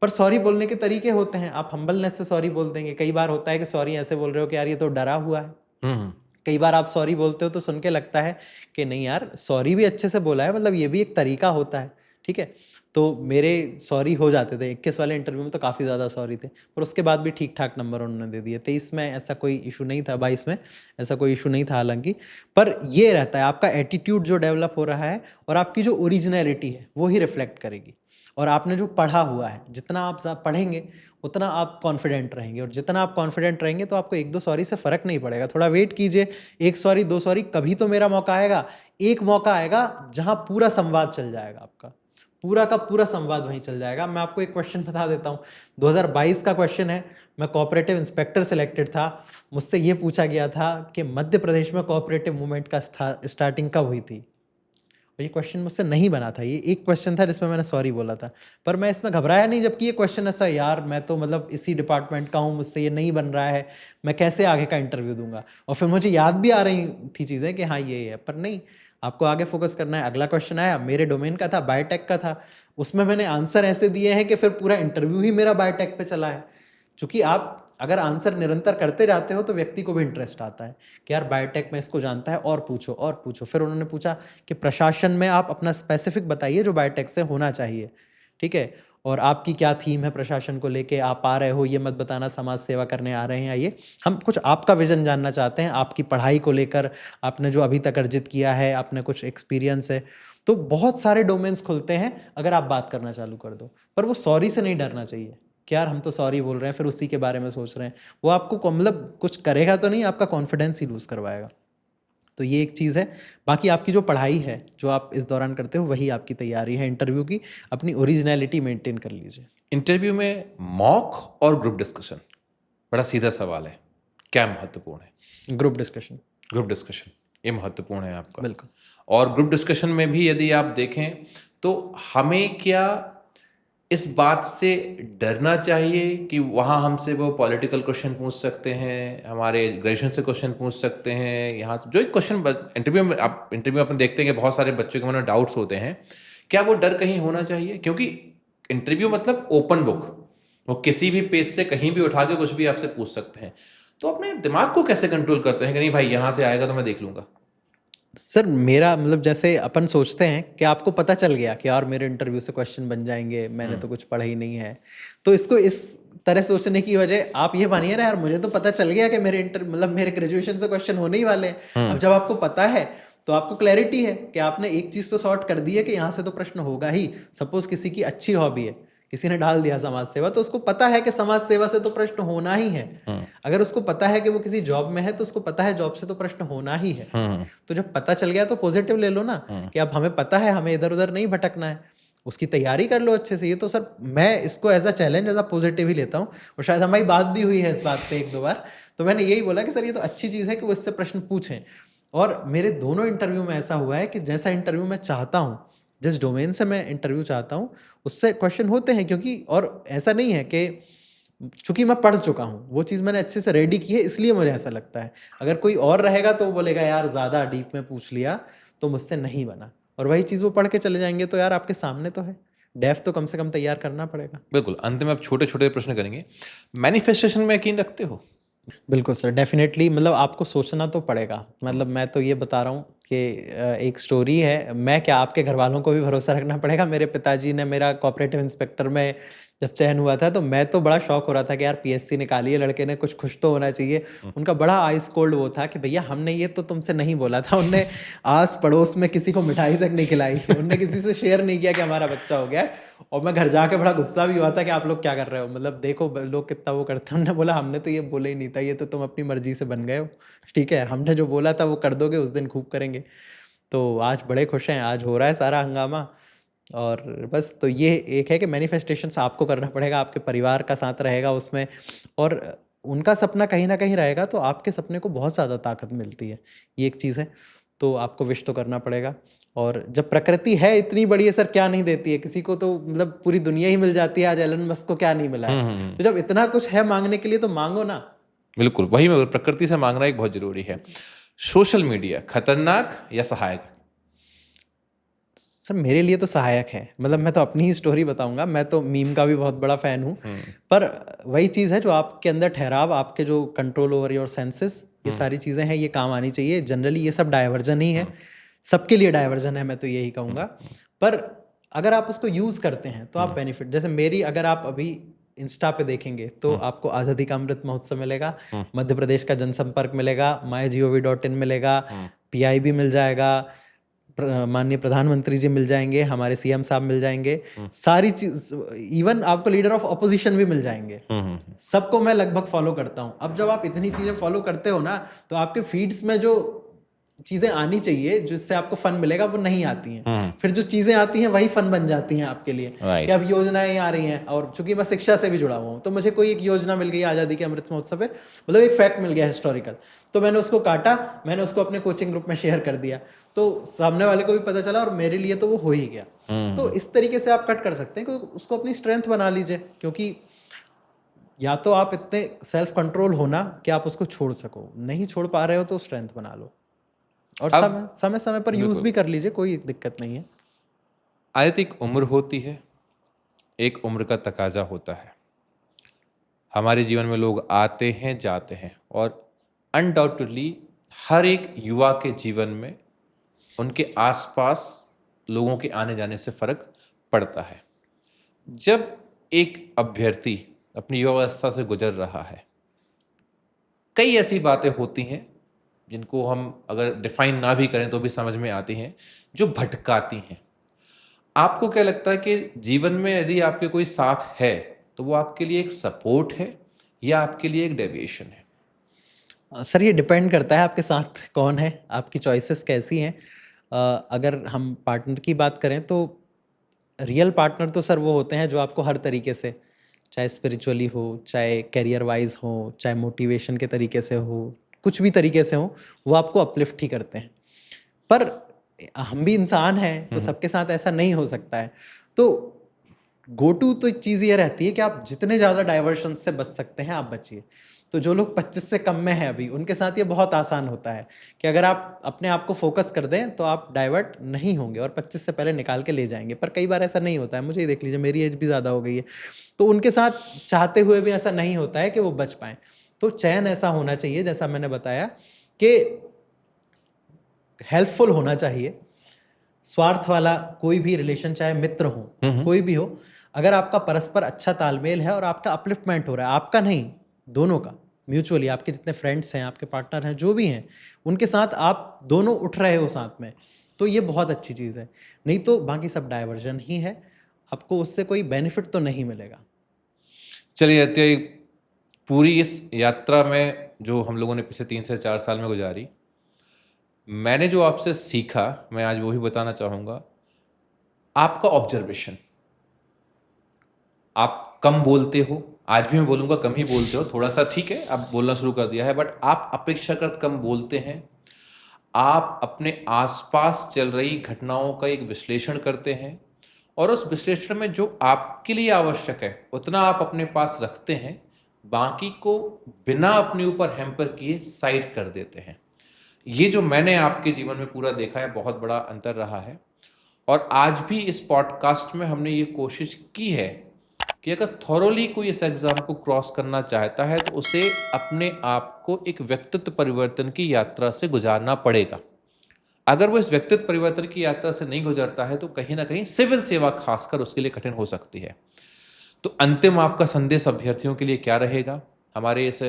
पर सॉरी बोलने के तरीके होते हैं, आप हम्बलनेस से सॉरी बोल देंगे। कई बार होता है कि सॉरी ऐसे बोल रहे हो कि यार ये तो डरा हुआ है। कई बार आप सॉरी बोलते हो तो सुन के लगता है कि नहीं यार, सॉरी भी अच्छे से बोला है, मतलब ये भी एक तरीका होता है, ठीक है। तो मेरे सॉरी हो जाते थे, 21 वाले इंटरव्यू में तो काफ़ी ज़्यादा सॉरी थे, पर उसके बाद भी ठीक ठाक नंबर उन्होंने दे दिए। 23 में ऐसा कोई इशू नहीं था, 22 में ऐसा कोई इशू नहीं था हालांकि। पर ये रहता है, आपका एटीट्यूड जो डेवलप हो रहा है और आपकी जो ओरिजिनलिटी है वो ही रिफ्लेक्ट करेगी। और आपने जो पढ़ा हुआ है, जितना आप पढ़ेंगे उतना आप कॉन्फिडेंट रहेंगे, और जितना आप कॉन्फिडेंट रहेंगे तो आपको 1-2 सॉरी से फ़र्क नहीं पड़ेगा। थोड़ा वेट कीजिए, 1 सॉरी 2 सॉरी, कभी तो मेरा मौका आएगा। एक मौका आएगा जहाँ पूरा संवाद चल जाएगा आपका, पूरा का पूरा संवाद वहीं चल जाएगा। मैं आपको एक क्वेश्चन बता देता हूँ, 2022 का क्वेश्चन है। मैं कोऑपरेटिव इंस्पेक्टर सिलेक्टेड था। मुझसे ये पूछा गया था कि मध्य प्रदेश में कोऑपरेटिव मूवमेंट का स्टार्टिंग कब हुई थी, और ये क्वेश्चन मुझसे नहीं बना था। ये एक क्वेश्चन था जिसमें मैंने सॉरी बोला था, पर मैं इसमें घबराया नहीं, जबकि ये क्वेश्चन ऐसा, यार मैं तो मतलब इसी डिपार्टमेंट का हूँ, मुझसे ये नहीं बन रहा है, मैं कैसे आगे का इंटरव्यू दूंगा। और फिर मुझे याद भी आ रही थी चीज़ें कि हाँ ये है, पर नहीं, आपको आगे फोकस करना है। अगला क्वेश्चन आया, मेरे डोमेन का था, बायोटेक का था। उसमें मैंने आंसर ऐसे दिए हैं कि फिर पूरा इंटरव्यू ही मेरा बायोटेक पे चला है। चूंकि आप अगर आंसर निरंतर करते जाते हो तो व्यक्ति को भी इंटरेस्ट आता है कि यार बायोटेक में इसको जानता है, और पूछो और पूछो। फिर उन्होंने पूछा कि प्रशासन में आप अपना स्पेसिफिक बताइए जो बायोटेक से होना चाहिए, ठीक है, और आपकी क्या थीम है प्रशासन को लेके, आप आ रहे हो ये मत बताना समाज सेवा करने आ रहे हैं, आइए हम कुछ आपका विजन जानना चाहते हैं, आपकी पढ़ाई को लेकर, आपने जो अभी तक अर्जित किया है, आपने कुछ एक्सपीरियंस है। तो बहुत सारे डोमेन्स खुलते हैं अगर आप बात करना चालू कर दो। पर वो सॉरी से नहीं डरना चाहिए कि यार हम तो सॉरी बोल रहे हैं फिर उसी के बारे में सोच रहे हैं। वो आपको मतलब कुछ करेगा तो नहीं, आपका कॉन्फिडेंस ही लूज़ करवाएगा। तो ये एक चीज़ है। बाकी आपकी जो पढ़ाई है, जो आप इस दौरान करते हो, वही आपकी तैयारी है इंटरव्यू की। अपनी ओरिजिनलिटी मेंटेन कर लीजिए। इंटरव्यू में मॉक और ग्रुप डिस्कशन, बड़ा सीधा सवाल है, क्या महत्वपूर्ण है? Group discussion. ग्रुप डिस्कशन ये महत्वपूर्ण है आपका। बिल्कुल। और ग्रुप डिस्कशन में भी यदि आप देखें तो हमें क्या इस बात से डरना चाहिए कि वहाँ हमसे वो पॉलिटिकल क्वेश्चन पूछ सकते हैं, हमारे ग्रेजुएशन से क्वेश्चन पूछ सकते हैं, यहाँ से जो एक क्वेश्चन इंटरव्यू में अपन देखते हैं कि बहुत सारे बच्चों के मन में डाउट्स होते हैं, क्या वो डर कहीं होना चाहिए? क्योंकि इंटरव्यू मतलब ओपन बुक, वो किसी भी पेज से कहीं भी उठा के कुछ भी आपसे पूछ सकते हैं। तो अपने दिमाग को कैसे कंट्रोल करते हैं कि नहीं भाई यहाँ से आएगा तो मैं देख लूंगा? सर मेरा मतलब जैसे अपन सोचते हैं कि आपको पता चल गया कि यार मेरे इंटरव्यू से क्वेश्चन बन जाएंगे, मैंने तो कुछ पढ़ा ही नहीं है, तो इसको इस तरह सोचने की वजह आप ये मानिए ना यार, मुझे तो पता चल गया कि मेरे ग्रेजुएशन से क्वेश्चन होने ही वाले हैं। अब जब आपको पता है तो आपको क्लैरिटी है कि आपने एक चीज़ तो सॉर्ट कर दी है कि यहाँ से तो प्रश्न होगा ही। सपोज किसी की अच्छी हॉबी है, किसी ने डाल दिया समाज सेवा, तो उसको पता है कि समाज सेवा से तो प्रश्न होना ही है। अगर उसको पता है कि वो किसी जॉब में है तो उसको पता है जॉब से तो प्रश्न होना ही है। तो जब पता चल गया तो पॉजिटिव ले लो ना, कि अब हमें पता है, हमें इधर उधर नहीं भटकना है, उसकी तैयारी कर लो अच्छे से। ये तो सर मैं इसको as a challenge, as a positive ही लेता हूँ। और शायद हमारी बात भी हुई है इस बात पे 1-2 बार, तो मैंने यही बोला कि सर ये तो अच्छी चीज़ है कि वो इससे प्रश्न पूछें। और मेरे दोनों इंटरव्यू में ऐसा हुआ है कि जैसा इंटरव्यू मैं चाहता हूँ, जिस डोमेन से मैं इंटरव्यू चाहता हूँ, उससे क्वेश्चन होते हैं। क्योंकि और ऐसा नहीं है कि चूंकि मैं पढ़ चुका हूँ, वो चीज़ मैंने अच्छे से रेडी की है, इसलिए मुझे ऐसा लगता है। अगर कोई और रहेगा तो वो बोलेगा यार ज़्यादा डीप में पूछ लिया तो मुझसे नहीं बना, और वही चीज़ वो पढ़ के चले जाएंगे तो यार आपके सामने तो है, डेफ तो कम से कम तैयार करना पड़ेगा। बिल्कुल, अंत में आप छोटे-छोटे प्रश्न करेंगे। मैनिफेस्टेशन में यकीन रखते हो? बिल्कुल सर, डेफ़िनेटली। मतलब आपको सोचना तो पड़ेगा। मतलब मैं तो ये बता रहा हूँ कि एक स्टोरी है, मैं क्या आपके घरवालों को भी भरोसा रखना पड़ेगा। मेरे पिताजी ने मेरा कोऑपरेटिव इंस्पेक्टर में जब चयन हुआ था, तो मैं तो बड़ा शॉक हो रहा था कि यार पीएससी निकाली है लड़के ने, कुछ खुश तो होना चाहिए। उनका बड़ा आइस कोल्ड वो था कि भैया हमने ये तो तुमसे नहीं बोला था। उनने आस-पड़ोस में किसी को मिठाई तक नहीं खिलाई, उनने किसी से शेयर नहीं किया कि हमारा बच्चा हो गया है। और मैं घर जाके बड़ा गुस्सा भी हुआ था कि आप लोग क्या कर रहे हो, मतलब देखो लोग कितना वो करते हैं। उन्होंने बोला हमने तो ये बोला ही नहीं था, ये तो तुम अपनी मर्जी से बन गए हो, ठीक है, हमने जो बोला था वो कर दोगे, उस दिन खूब करेंगे। तो आज बड़े खुश हैं, आज हो रहा है सारा हंगामा। और बस तो ये एक है कि मैनिफेस्टेशंस आपको करना पड़ेगा, आपके परिवार का साथ रहेगा उसमें, और उनका सपना कहीं ना कहीं रहेगा तो आपके सपने को बहुत ज़्यादा ताकत मिलती है। ये एक चीज़ है, तो आपको विश तो करना पड़ेगा। और जब प्रकृति है इतनी बड़ी है सर, क्या नहीं देती है किसी को, तो मतलब पूरी दुनिया ही मिल जाती है। आज एलन मस्क को क्या नहीं मिला है, तो जब इतना कुछ है मांगने के लिए तो मांगो ना। बिल्कुल, वही मैं प्रकृति से मांगना एक बहुत ज़रूरी है। सोशल मीडिया खतरनाक या सहायक? सर मेरे लिए तो सहायक है। मतलब मैं तो अपनी ही स्टोरी बताऊंगा, मैं तो मीम का भी बहुत बड़ा फ़ैन हूँ। पर वही चीज़ है जो आपके अंदर ठहराव, आपके जो कंट्रोल ओवर योर सेंसेस, ये सारी चीज़ें हैं, ये काम आनी चाहिए। जनरली ये सब डायवर्जन ही है, सबके लिए डायवर्जन है, मैं तो यही कहूँगा। पर अगर आप उसको यूज़ करते हैं तो आप बेनिफिट, जैसे मेरी, अगर आप अभी इंस्टा पे देखेंगे तो आपको आज़ादी का अमृत महोत्सव मिलेगा, मध्य प्रदेश का जनसंपर्क मिलेगा, माई-gov.in मिलेगा, पीआईबी मिल जाएगा, माननीय प्रधानमंत्री जी मिल जाएंगे, हमारे सीएम साहब मिल जाएंगे, सारी चीज, इवन आपको लीडर ऑफ अपोजिशन भी मिल जाएंगे। सबको मैं लगभग फॉलो करता हूँ। अब जब आप इतनी चीजें फॉलो करते हो ना, तो आपके फीड्स में जो चीजें आनी चाहिए जिससे आपको फन मिलेगा वो नहीं आती हैं। फिर जो चीजें आती हैं वही फन बन जाती हैं आपके लिए, कि अब योजनाएं आ रही हैं। और चूंकि मैं शिक्षा से भी जुड़ा हुआ हूँ, तो मुझे कोई एक योजना मिल गई आज़ादी के अमृत महोत्सव पे, मतलब एक फैक्ट मिल गया हिस्टोरिकल, तो मैंने उसको काटा, मैंने उसको अपने कोचिंग ग्रुप में शेयर कर दिया, तो सामने वाले को भी पता चला और मेरे लिए तो वो हो ही गया। तो इस तरीके से आप कट कर सकते हैं कि उसको अपनी स्ट्रेंथ बना लीजिए। क्योंकि या तो आप इतने सेल्फ कंट्रोल होना कि आप उसको छोड़ सको, नहीं छोड़ पा रहे हो तो स्ट्रेंथ बना लो। और समय समय पर यूज भी कर लीजिए, कोई दिक्कत नहीं है। आयत एक उम्र होती है, एक उम्र का तकाजा होता है। हमारे जीवन में लोग आते हैं जाते हैं, और अनडाउटेडली हर एक युवा के जीवन में उनके आसपास लोगों के आने जाने से फर्क पड़ता है। जब एक अभ्यर्थी अपनी युवावस्था से गुजर रहा है, कई ऐसी बातें होती हैं जिनको हम अगर डिफाइन ना भी करें तो भी समझ में आती हैं, जो भटकाती हैं। आपको क्या लगता है कि जीवन में यदि आपके कोई साथ है तो वो आपके लिए एक सपोर्ट है या आपके लिए एक डेविएशन है? सर ये डिपेंड करता है आपके साथ कौन है, आपकी चॉइसेस कैसी हैं। अगर हम पार्टनर की बात करें तो रियल पार्टनर तो सर वो होते हैं जो आपको हर तरीके से, चाहे स्पिरिचुअली हो, चाहे करियर वाइज हो, चाहे मोटिवेशन के तरीके से हो, कुछ भी तरीके से हो, वो आपको अपलिफ्ट ही करते हैं। पर हम भी इंसान हैं, तो सबके साथ ऐसा नहीं हो सकता है। तो गो टू तो चीज़ ये रहती है कि आप जितने ज़्यादा डाइवर्शन से बच सकते हैं आप बचिए। तो जो लोग 25 से कम में हैं अभी, उनके साथ ये बहुत आसान होता है कि अगर आप अपने आप को फोकस कर दें तो आप डाइवर्ट नहीं होंगे और 25 से पहले निकाल के ले जाएंगे। पर कई बार ऐसा नहीं होता है, मुझे ही देख लीजिए, मेरी एज भी ज़्यादा हो गई है, तो उनके साथ चाहते हुए भी ऐसा नहीं होता है कि वो बच पाएँ। तो चयन ऐसा होना चाहिए, जैसा मैंने बताया, कि हेल्पफुल होना चाहिए। स्वार्थ वाला कोई भी रिलेशन, चाहे मित्र हो, कोई भी हो, अगर आपका परस्पर अच्छा तालमेल है और आपका अपलिफ्टमेंट हो रहा है, आपका नहीं, दोनों का, म्यूचुअली, आपके जितने फ्रेंड्स हैं, आपके पार्टनर हैं, जो भी हैं, उनके साथ आप दोनों उठ रहे हो साथ में, तो ये बहुत अच्छी चीज़ है। नहीं तो बाकी सब डाइवर्जन ही है, आपको उससे कोई बेनिफिट तो नहीं मिलेगा। चलिए आदित्य, पूरी इस यात्रा में जो हम लोगों ने पिछले 3 से 4 साल में गुजारी, मैंने जो आपसे सीखा मैं आज वो ही बताना चाहूँगा। आपका ऑब्जर्वेशन, आप कम बोलते हो, आज भी मैं बोलूँगा कम ही बोलते हो, थोड़ा सा ठीक है आप बोलना शुरू कर दिया है, बट आप अपेक्षाकृत कम बोलते हैं। आप अपने आसपास चल रही घटनाओं का एक विश्लेषण करते हैं और उस विश्लेषण में जो आपके लिए आवश्यक है उतना आप अपने पास रखते हैं, बाकी को बिना अपने ऊपर हैम्पर किए साइड कर देते हैं। ये जो मैंने आपके जीवन में पूरा देखा है, बहुत बड़ा अंतर रहा है। और आज भी इस पॉडकास्ट में हमने ये कोशिश की है कि अगर थॉरोली कोई इस एग्जाम को क्रॉस करना चाहता है तो उसे अपने आप को एक व्यक्तित्व परिवर्तन की यात्रा से गुजारना पड़ेगा। अगर वो इस व्यक्तित्व परिवर्तन की यात्रा से नहीं गुजरता है तो कहीं ना कहीं सिविल सेवा खासकर उसके लिए कठिन हो सकती है। तो अंतिम आपका संदेश अभ्यर्थियों के लिए क्या रहेगा? हमारे इस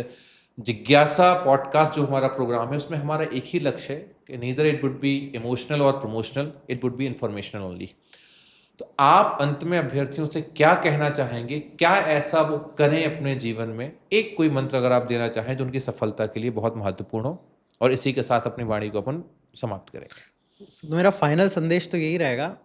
जिज्ञासा पॉडकास्ट जो हमारा प्रोग्राम है उसमें हमारा एक ही लक्ष्य है कि neither it would be emotional और promotional, it would be informational only. तो आप अंत में अभ्यर्थियों से क्या कहना चाहेंगे? क्या ऐसा वो करें अपने जीवन में? एक कोई मंत्र अगर आप देना चाहें जो उनकी सफलता के लिए बहुत महत्वपूर्ण हो, और इसी के साथ अपनी वाणी को अपन समाप्त करें। तो मेरा फाइनल संदेश तो यही रहेगा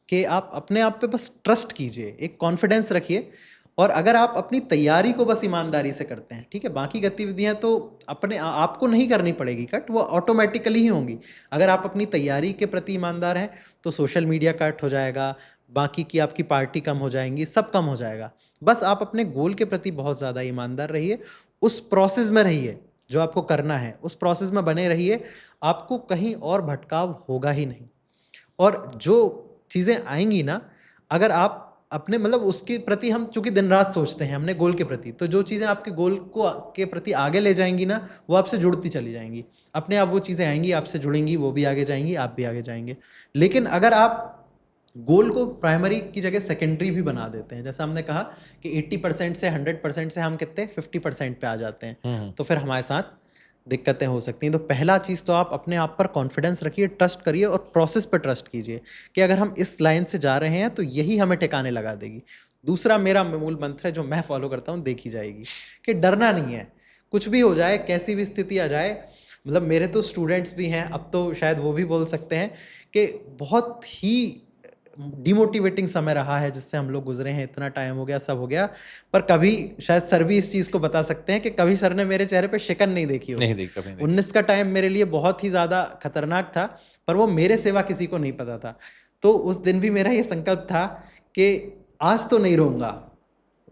कि आप अपने आप पे बस ट्रस्ट कीजिए, एक कॉन्फिडेंस रखिए, और अगर आप अपनी तैयारी को बस ईमानदारी से करते हैं, ठीक है, बाकी गतिविधियां तो अपने आपको नहीं करनी पड़ेगी कट, वो ऑटोमेटिकली ही होंगी। अगर आप अपनी तैयारी के प्रति ईमानदार हैं तो सोशल मीडिया कट हो जाएगा, बाकी की आपकी पार्टी कम हो जाएंगी, सब कम हो जाएगा। बस आप अपने गोल के प्रति बहुत ज़्यादा ईमानदार रहिए, उस प्रोसेस में रहिए, जो आपको करना है उस प्रोसेस में बने रहिए, आपको कहीं और भटकाव होगा ही नहीं। और जो चीज़ें आएंगी ना, अगर आप अपने मतलब उसके प्रति, हम चूंकि दिन रात सोचते हैं हमने गोल के प्रति, तो जो चीज़ें आपके गोल को के प्रति आगे ले जाएंगी ना, वो आपसे जुड़ती चली जाएंगी, अपने आप वो चीज़ें आएंगी, आपसे जुड़ेंगी, वो भी आगे जाएंगी, आप भी आगे जाएंगे। लेकिन अगर आप गोल को प्राइमरी की जगह सेकेंडरी भी बना देते हैं, जैसा हमने कहा कि 80% से 100% से हम कितने 50% पे आ जाते हैं, तो फिर हमारे साथ दिक्कतें हो सकती हैं। तो पहला चीज़ तो आप अपने आप पर कॉन्फिडेंस रखिए, ट्रस्ट करिए और प्रोसेस पर ट्रस्ट कीजिए कि अगर हम इस लाइन से जा रहे हैं तो यही हमें ठिकाने लगा देगी। दूसरा मेरा मूल मंत्र है जो मैं फॉलो करता हूँ, देखी जाएगी, कि डरना नहीं है, कुछ भी हो जाए, कैसी भी स्थिति आ जाए। मतलब मेरे तो स्टूडेंट्स भी हैं, अब तो शायद वो भी बोल सकते हैं कि बहुत ही डिमोटिवेटिंग समय रहा है जिससे हम लोग गुजरे हैं, इतना टाइम हो गया, सब हो गया, पर कभी शायद सर भी इस चीज़ को बता सकते हैं कि कभी सर ने मेरे चेहरे पे शिकन नहीं देखी होगी। नहीं देखा, नहीं देखा। 19 का टाइम मेरे लिए बहुत ही ज़्यादा खतरनाक था, पर वो मेरे सिवा किसी को नहीं पता था। तो उस दिन भी मेरा ये संकल्प था कि आज तो नहीं रोऊंगा,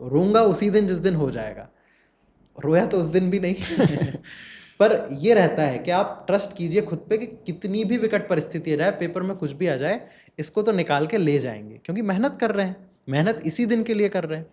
रोऊंगा उसी दिन जिस दिन हो जाएगा। रोया तो उस दिन भी नहीं पर ये रहता है कि आप ट्रस्ट कीजिए खुद पे कि कितनी भी विकट परिस्थिति आ जाए, पेपर में कुछ भी आ जाए, इसको तो निकाल के ले जाएंगे, क्योंकि मेहनत कर रहे हैं, मेहनत इसी दिन के लिए कर रहे हैं।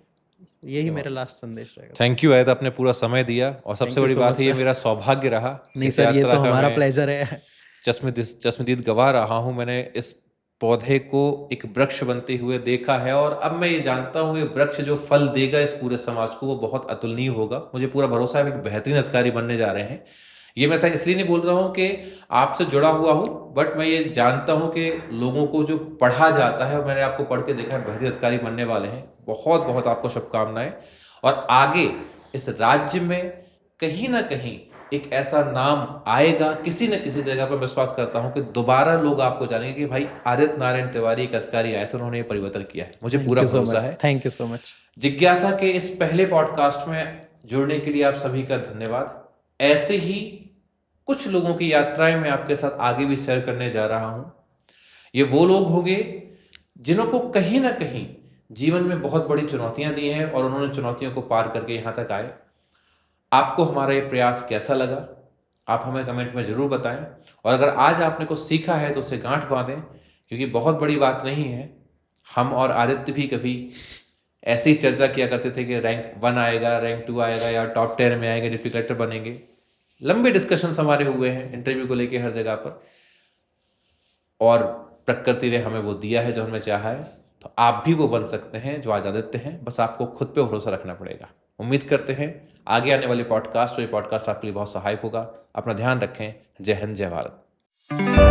यही मेरा लास्ट संदेश रहेगा। थैंक यू आयत, आपने पूरा समय दिया, और सबसे बड़ी बात है ये मेरा सौभाग्य रहा। नहीं सर, ये तो हमारा प्लेजर है। चश्मदीद गवाह रहा हूँ। मैंने इस पौधे को एक वृक्ष बनते हुए देखा है, और अब मैं ये जानता हूँ ये वृक्ष जो फल देगा इस पूरे समाज को वो बहुत अतुलनीय होगा। मुझे पूरा भरोसा है एक बेहतरीन अधिकारी बनने जा रहे हैं। ये मैं शायद इसलिए नहीं बोल रहा हूँ कि आपसे जुड़ा हुआ हूँ, बट मैं ये जानता हूँ कि लोगों को जो पढ़ा जाता है, और मैंने आपको पढ़ के देखा है, बेहतरीन अधिकारी बनने वाले हैं। बहुत बहुत आपको शुभकामनाएं, और आगे इस राज्य में कहीं ना कहीं एक ऐसा नाम आएगा, किसी न किसी जगह पर विश्वास करता हूं कि दोबारा लोग आपको जानेंगे कि भाई आदित्य नारायण तिवारी एक अधिकारी आए थे, उन्होंने ये परिवर्तन किया है। मुझे पूरा भरोसा है। Thank you so much. जिज्ञासा के इस पहले पॉडकास्ट में जुड़ने के लिए आप सभी का धन्यवाद। ऐसे ही कुछ लोगों की यात्राएं मैं आपके साथ आगे भी शेयर करने जा रहा हूं। ये वो लोग होंगे जिन्हों को कहीं ना कहीं जीवन में बहुत बड़ी चुनौतियां दी हैं और उन्होंने चुनौतियों को पार करके यहाँ तक आए। आपको हमारा ये प्रयास कैसा लगा, आप हमें कमेंट में ज़रूर बताएं। और अगर आज आपने कुछ सीखा है तो उसे गांठ बांधें, क्योंकि बहुत बड़ी बात नहीं है। हम और आदित्य भी कभी ऐसी चर्चा किया करते थे कि रैंक 1 आएगा, रैंक 2 आएगा या टॉप 10 में आएगा, डिप्टी कलेक्टर बनेंगे। लंबे डिस्कशंस हमारे हुए हैं इंटरव्यू को लेके हर जगह पर, और प्रकृति ने हमें वो दिया है जो हमें चाहा है। तो आप भी वो बन सकते हैं जो आज आदित्य हैं, बस आपको खुद पे भरोसा रखना पड़ेगा। उम्मीद करते हैं आगे आने वाले पॉडकास्ट आपके लिए बहुत सहायक होगा। अपना ध्यान रखें। जय हिंद, जय भारत।